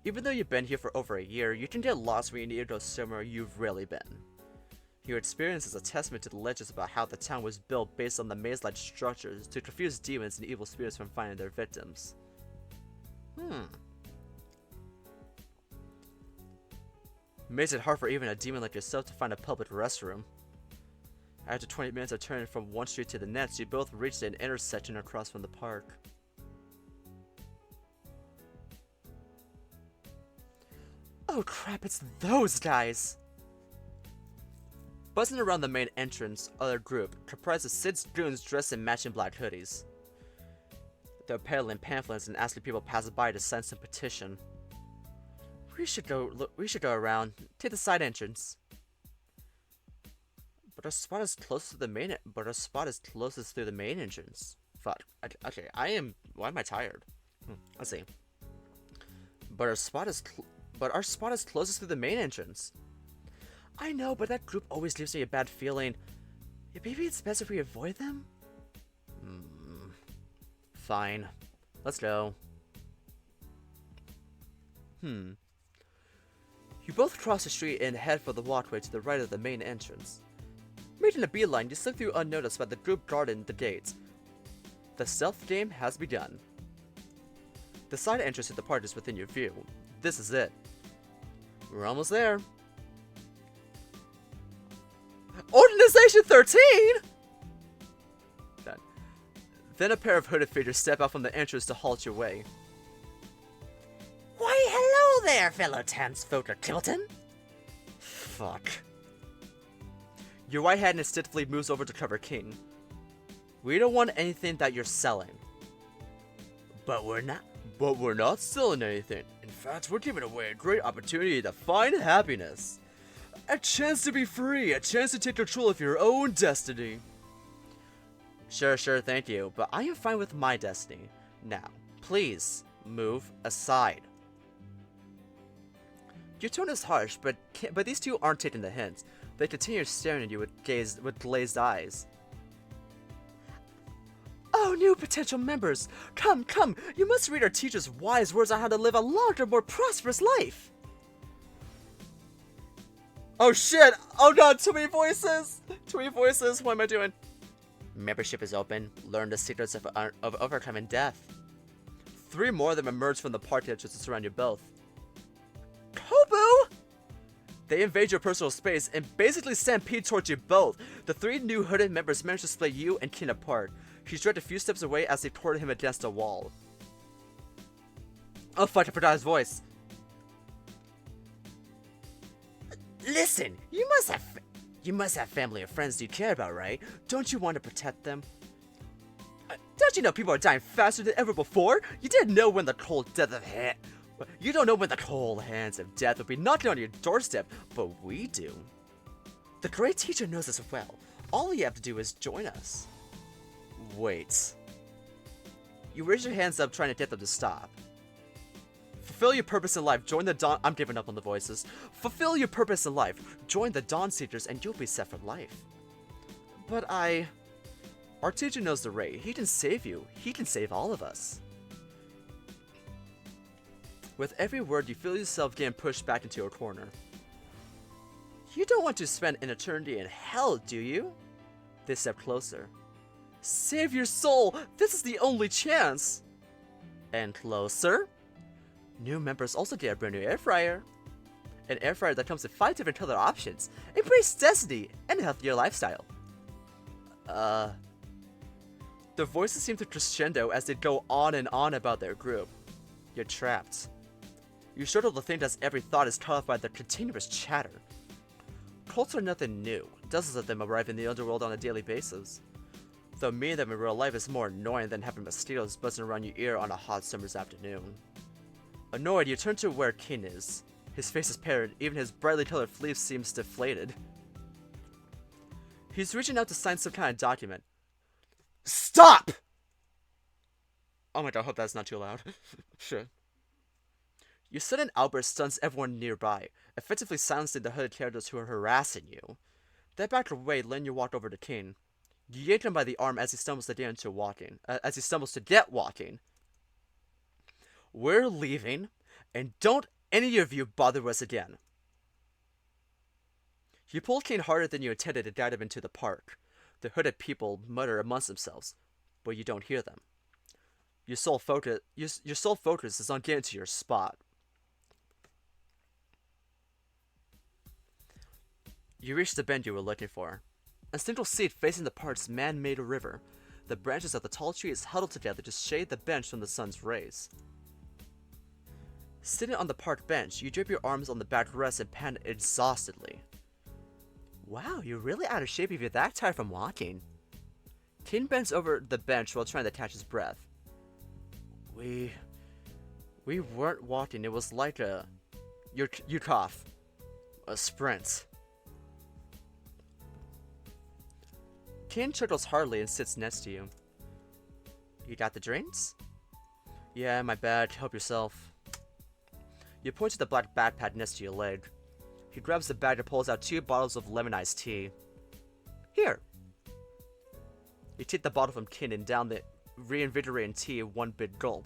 Even though you've been here for over a year, you can get lost when you need to go somewhere you've rarely been. Your experience is a testament to the legends about how the town was built based on the maze-like structures to confuse demons and evil spirits from finding their victims. Makes it hard for even a demon like yourself to find a public restroom. After 20 minutes of turning from one street to the next, you both reached an intersection across from the park. Oh crap, it's those guys! Buzzing around the main entrance are a group comprised of 6 goons dressed in matching black hoodies. They're peddling pamphlets and asking people passerby to sign some petition. We should go around, take the side entrance. But our spot is closest through the main entrance. Fuck. Okay, why am I tired? Let's see. But our spot is closest through the main entrance. I know, but that group always gives me a bad feeling. Maybe it's best if we avoid them? Fine. Let's go. You both cross the street and head for the walkway to the right of the main entrance. Making a beeline, you slip through unnoticed by the group guarding the gates. The stealth game has begun. The side entrance to the park is within your view. This is it. We're almost there. Organization 13! Then a pair of hooded figures step out from the entrance to halt your way. there, fellow townsfolk Kimbleton. Fuck. Your right hand instinctively moves over to cover King. We don't want anything that you're selling. But we're not. But we're not selling anything. In fact, we're giving away a great opportunity to find happiness. A chance to be free, a chance to take control of your own destiny. Sure, thank you, but I am fine with my destiny. Now, please, move aside. Your tone is harsh, but these two aren't taking the hint. They continue staring at you with glazed eyes. Oh, new potential members! Come, you must read our teacher's wise words on how to live a longer, more prosperous life! Oh shit! Oh god, too many voices! Too many voices, what am I doing? Membership is open. Learn the secrets of overcoming death. 3 more of them emerge from the party that just surround you both. Kobu! They invade your personal space and basically stampede towards you both. The 3 new hooded members manage to split you and Kin apart. He's dragged a few steps away as they tore him against a wall. Oh fuck, I forgot his voice. Listen, you must have family or friends you care about, right? Don't you want to protect them? Don't you know people are dying faster than ever before? You didn't know when the cold death of You don't know when the cold hands of death will be knocking on your doorstep, but we do. The great teacher knows us well. All you have to do is join us. Wait. You raise your hands up trying to get them to stop. Fulfill your purpose in life, join the Dawn- I'm giving up on the voices. Fulfill your purpose in life, join the Dawn Seekers and you'll be set for life. But Our teacher knows the way. He can save you. He can save all of us. With every word, you feel yourself getting pushed back into a corner. You don't want to spend an eternity in hell, do you? They step closer. Save your soul! This is the only chance! And closer? New members also get a brand new air fryer. An air fryer that comes with 5 different color options. Embrace destiny and a healthier lifestyle. The voices seem to crescendo as they go on and on about their group. You're trapped. You struggle to think as every thought is cut off by the continuous chatter. Cults are nothing new. Dozens of them arrive in the underworld on a daily basis. Though meeting them in real life is more annoying than having mosquitoes buzzing around your ear on a hot summer's afternoon. Annoyed, you turn to where Kin is. His face is paired, even his brightly colored sleeve seems deflated. He's reaching out to sign some kind of document. Stop! Oh my god, I hope that's not too loud. Sure. Your sudden outburst stuns everyone nearby, effectively silencing the hooded characters who are harassing you. They back away, letting you walk over to Kin. You yank him by the arm as he stumbles to get walking. We're leaving, and don't any of you bother us again. You pull Kin harder than you intended to guide him into the park. The hooded people mutter amongst themselves, but you don't hear them. Your sole focus is on getting to your spot. You reach the bend you were looking for. A single seat facing the park's man-made river. The branches of the tall trees huddle together to shade the bench from the sun's rays. Sitting on the park bench, you drape your arms on the backrest and pant exhaustedly. Wow, you're really out of shape if you're that tired from walking. Kin bends over the bench while trying to catch his breath. We weren't walking, it was like you cough. A sprint. Kin chuckles hardly and sits next to you. You got the drinks? Yeah, my bad. Help yourself. You point to the black backpack next to your leg. He grabs the bag and pulls out 2 bottles of lemon iced tea. Here. You take the bottle from Kin and down the reinvigorating tea in one big gulp.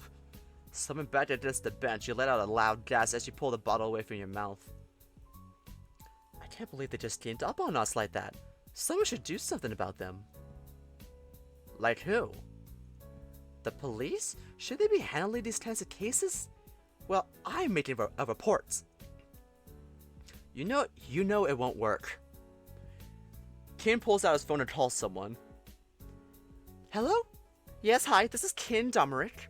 Slumping back against the bench, you let out a loud gasp as you pull the bottle away from your mouth. I can't believe they just ganged up on us like that. Someone should do something about them. Like who? The police? Should they be handling these kinds of cases? Well, I'm making a report. You know it won't work. Kin pulls out his phone and calls someone. Hello? Yes, hi, this is Kin Domerick.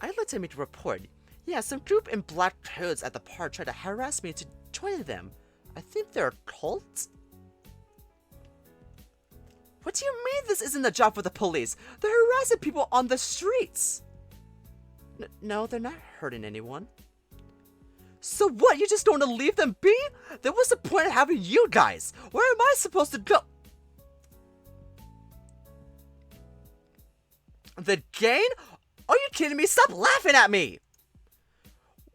I'd like to make a report. Yeah, some group in black clothes at the park tried to harass me to join them. I think they're a cult? What do you mean this isn't a job for the police? They're harassing people on the streets! No, they're not hurting anyone. So what, you just don't want to leave them be? Then what's the point of having you guys? Where am I supposed to go? The gang? Are you kidding me? Stop laughing at me!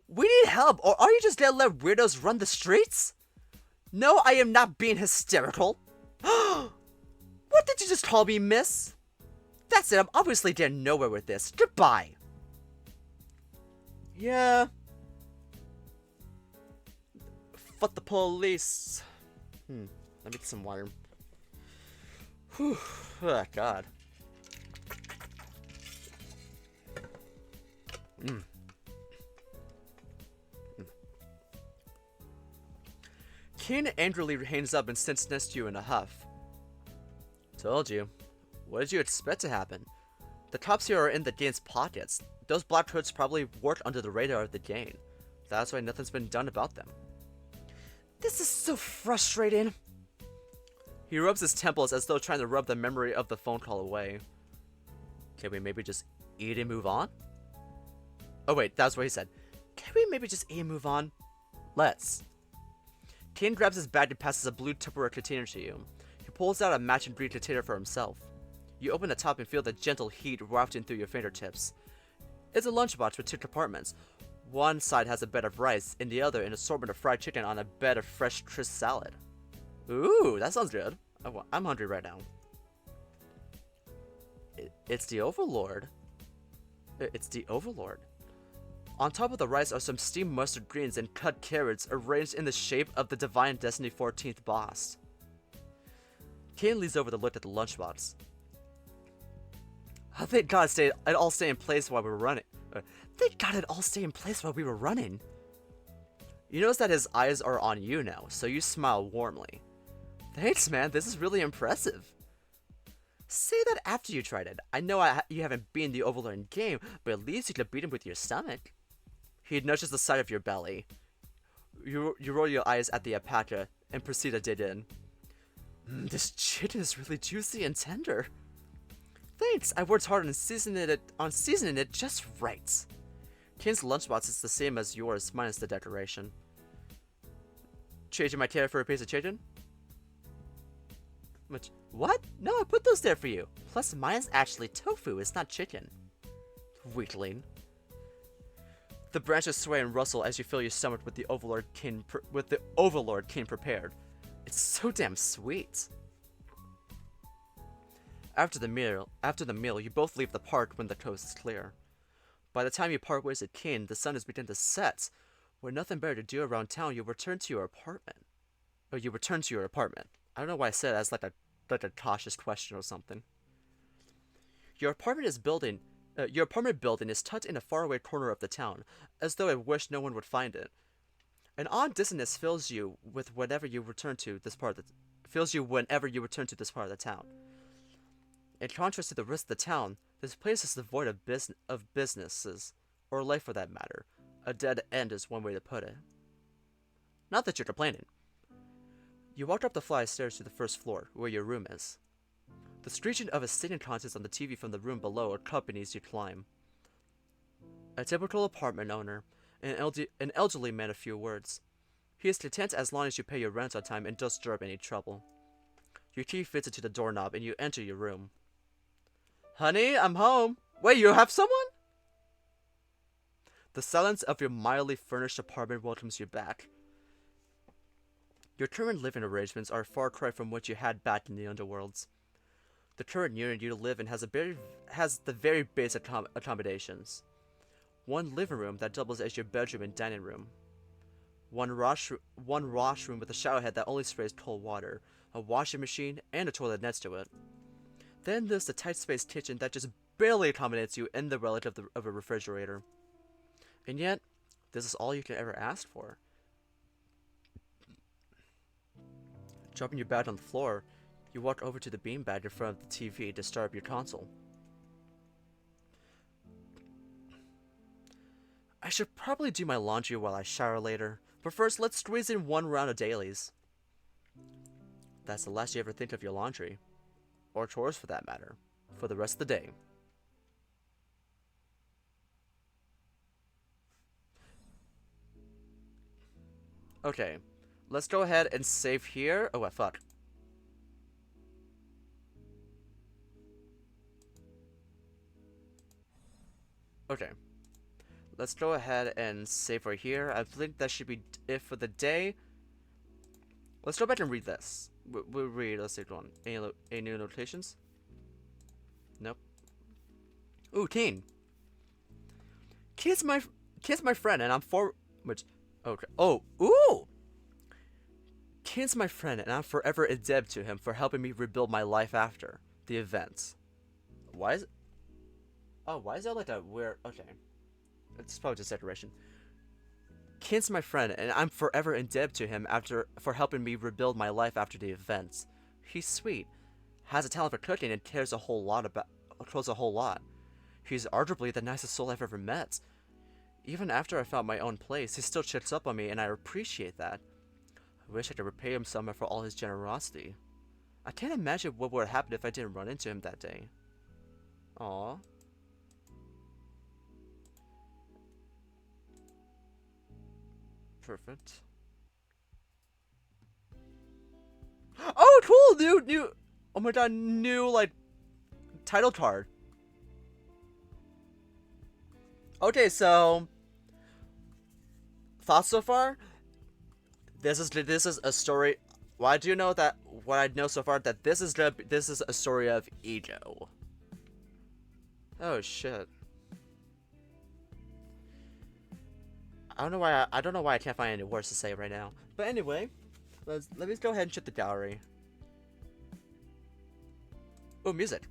We need help, or are you just gonna let weirdos run the streets? No, I am not being hysterical. What did you just call me, miss? That's it, I'm obviously getting nowhere with this. Goodbye. Yeah. Fuck the police. Let me get some water. Whew. Oh, God. Keen angrily hangs up and sits next to you in a huff. Told you. What did you expect to happen? The cops here are in the gang's pockets. Those black hoods probably work under the radar of the gang. That's why nothing's been done about them. This is so frustrating. He rubs his temples as though trying to rub the memory of the phone call away. Can we maybe just eat and move on? Oh wait, that's what he said. Can we maybe just eat and move on? Let's. Kane grabs his bag and passes a blue Tupperware container to you. He pulls out a matching green container for himself. You open the top and feel the gentle heat wafting through your fingertips. It's a lunchbox with two compartments. One side has a bed of rice, and the other an assortment of fried chicken on a bed of fresh, crisp salad. Ooh, that sounds good. I'm hungry right now. It's the Overlord. It's the Overlord. On top of the rice are some steamed mustard greens and cut carrots arranged in the shape of the Divine Destiny 14th boss. Kane leans over to look at the lunchbox. Oh, thank God it all stayed in place while we were running. Thank God it all stayed in place while we were running. You notice that his eyes are on you now, so you smile warmly. Thanks, man. This is really impressive. Say that after you tried it. I know you haven't beaten the Overlord in game, but at least you could beat him with your stomach. He nudges the side of your belly. You roll your eyes at the alpaca and proceed to dig in. This chicken is really juicy and tender. Thanks, I worked hard on seasoning it just right. Kane's lunchbox is the same as yours, minus the decoration. Trading my tail for a piece of chicken? What? No, I put those there for you. Plus, mine's actually tofu, it's not chicken. Weakling. The branches sway and rustle as you fill your stomach with the Overlord King prepared. It's so damn sweet. After the meal, you both leave the park when the coast is clear. By the time you part ways at King, the sun has begun to set. With nothing better to do around town, you return to your apartment. I don't know why I said it as like a cautious question or something. Your apartment building is tucked in a faraway corner of the town, as though it wished no one would find it. An odd dissonance fills you whenever you return to this part of the town. In contrast to the rest of the town, this place is devoid of businesses, or life for that matter. A dead end is one way to put it. Not that you're complaining. You walk up the flight of stairs to the first floor, where your room is. The screeching of a singing contest on the TV from the room below accompanies you climb. A typical apartment owner, an elderly man of few words. He is content as long as you pay your rent on time and don't stir up any trouble. Your key fits into the doorknob and you enter your room. Honey, I'm home. Wait, you have someone? The silence of your mildly furnished apartment welcomes you back. Your current living arrangements are a far cry from what you had back in the underworlds. The current unit you live in has the very basic accommodations. One living room that doubles as your bedroom and dining room. One washroom with a shower head that only sprays cold water, a washing machine, and a toilet next to it. Then there's the tight-spaced kitchen that just barely accommodates you in the relic of a refrigerator. And yet, this is all you can ever ask for. Dropping your bag on the floor, you walk over to the beanbag in front of the TV to start up your console. I should probably do my laundry while I shower later. But first, let's squeeze in one round of dailies. That's the last you ever think of your laundry. Or chores for that matter. For the rest of the day. Okay. Let's go ahead and save here. Oh, what fuck. Okay. Let's go ahead and save right here. I think that should be it for the day. Let's go back and read this. We'll read. Let's see one. Any new notations? Nope. Ooh, Keen. Keen's my friend, and I'm for which. Okay. Oh, ooh. Keen's my friend, and I'm forever indebted to him for helping me rebuild my life after the events. Why is? Oh, why is that like a weird? Okay. It's probably just decoration. Keen's my friend, and I'm forever indebted to him for helping me rebuild my life after the events. He's sweet, has a talent for cooking, and cares a whole lot. He's arguably the nicest soul I've ever met. Even after I found my own place, he still checks up on me, and I appreciate that. I wish I could repay him somehow for all his generosity. I can't imagine what would happen if I didn't run into him that day. Aww. Perfect. Oh, cool! New. Oh my god, new like title card. Okay, so thoughts so far? This is a story. Well, I do know that what I know so far that this is a story of ego. Oh shit. I don't know why I can't find any words to say right now. But anyway, let me go ahead and check the gallery. Oh, music.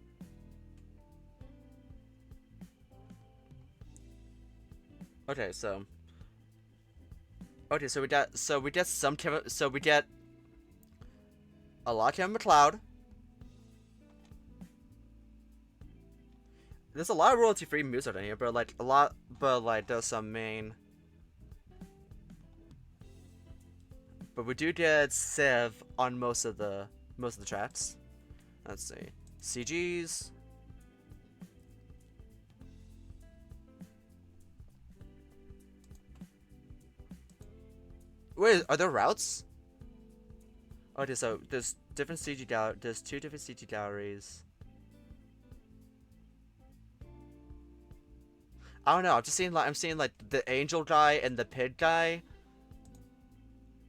Okay, so we get a lot of Kevin MacLeod. There's a lot of royalty-free music in here, but there's some main. But we do get Civ on most of the tracks. Let's see. CGs. Wait, are there routes? Okay, so there's different CG there's 2 different CG galleries. I don't know. I'm seeing like the angel guy and the pig guy.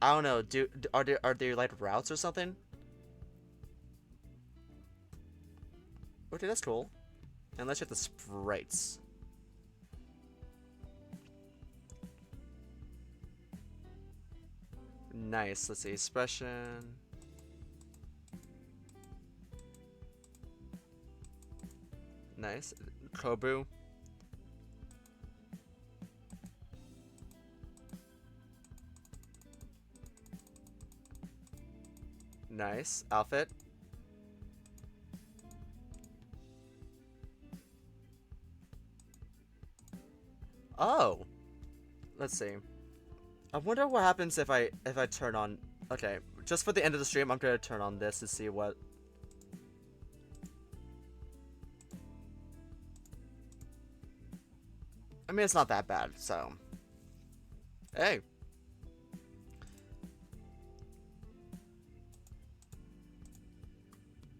I don't know. Are there like routes or something? Okay, that's cool. And let's check the sprites. Nice. Let's see. Expression. Nice. Kobu. Nice. Outfit. Oh. Let's see. I wonder what happens if I turn on. Okay, just for the end of the stream, I'm gonna turn on this to see what. I mean, it's not that bad, so. Hey.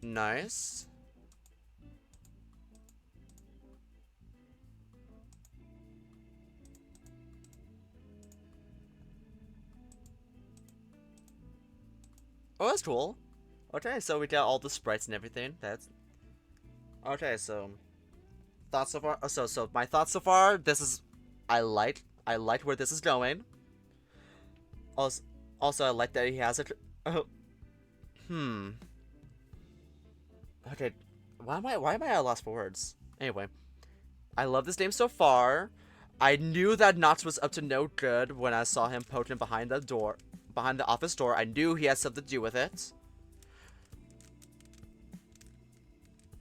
Nice. Oh, that's cool. Okay, so we got all the sprites and everything. That's okay. So thoughts so far. So my thoughts so far. This is I like where this is going. Also I like that he has a. Okay, why am I at a loss for words? Anyway, I love this game so far. I knew that Knox was up to no good when I saw him poking behind the office door. I knew he had something to do with it.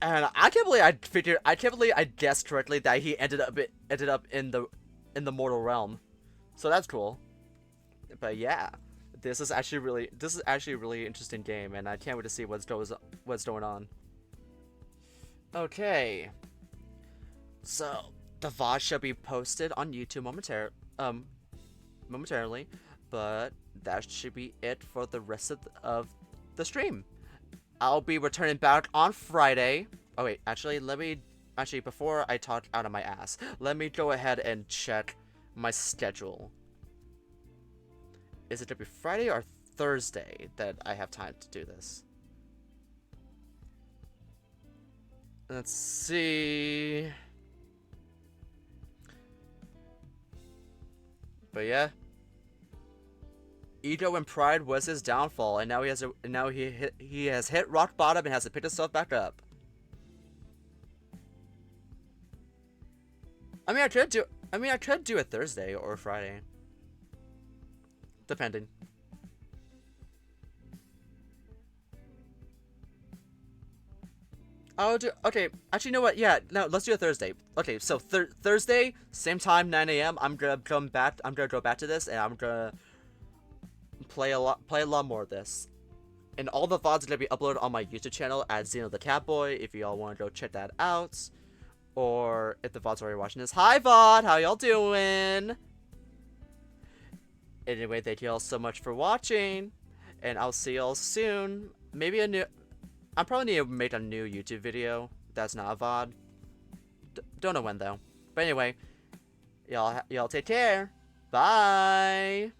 And I can't believe I guessed correctly that he ended up in in the mortal realm. So that's cool. But yeah, this is actually a really interesting game, and I can't wait to see what's going on. Okay, so the VOD shall be posted on YouTube momentarily, but that should be it for the rest of the stream. I'll be returning back on Friday. Oh wait, actually, before I talk out of my ass, let me go ahead and check my schedule. Is it to be Friday or Thursday that I have time to do this? Let's see. But yeah, ego and pride was his downfall, and now he has hit rock bottom and has to pick himself back up. I could do it Thursday or Friday, depending. Okay. Actually, you know what? Yeah, no, let's do it Thursday. Okay, so Thursday, same time, 9 a.m. I'm gonna come back. I'm gonna go back to this, and I'm gonna play a lot more of this. And all the VODs are gonna be uploaded on my YouTube channel at Xeno the Catboy. If y'all want to go check that out, or if the VODs are already watching this, hi VOD, how y'all doing? Anyway, thank you all so much for watching, and I'll see y'all soon. Maybe I probably need to make a new YouTube video that's not a VOD. Don't know when though. But anyway, y'all take care. Bye.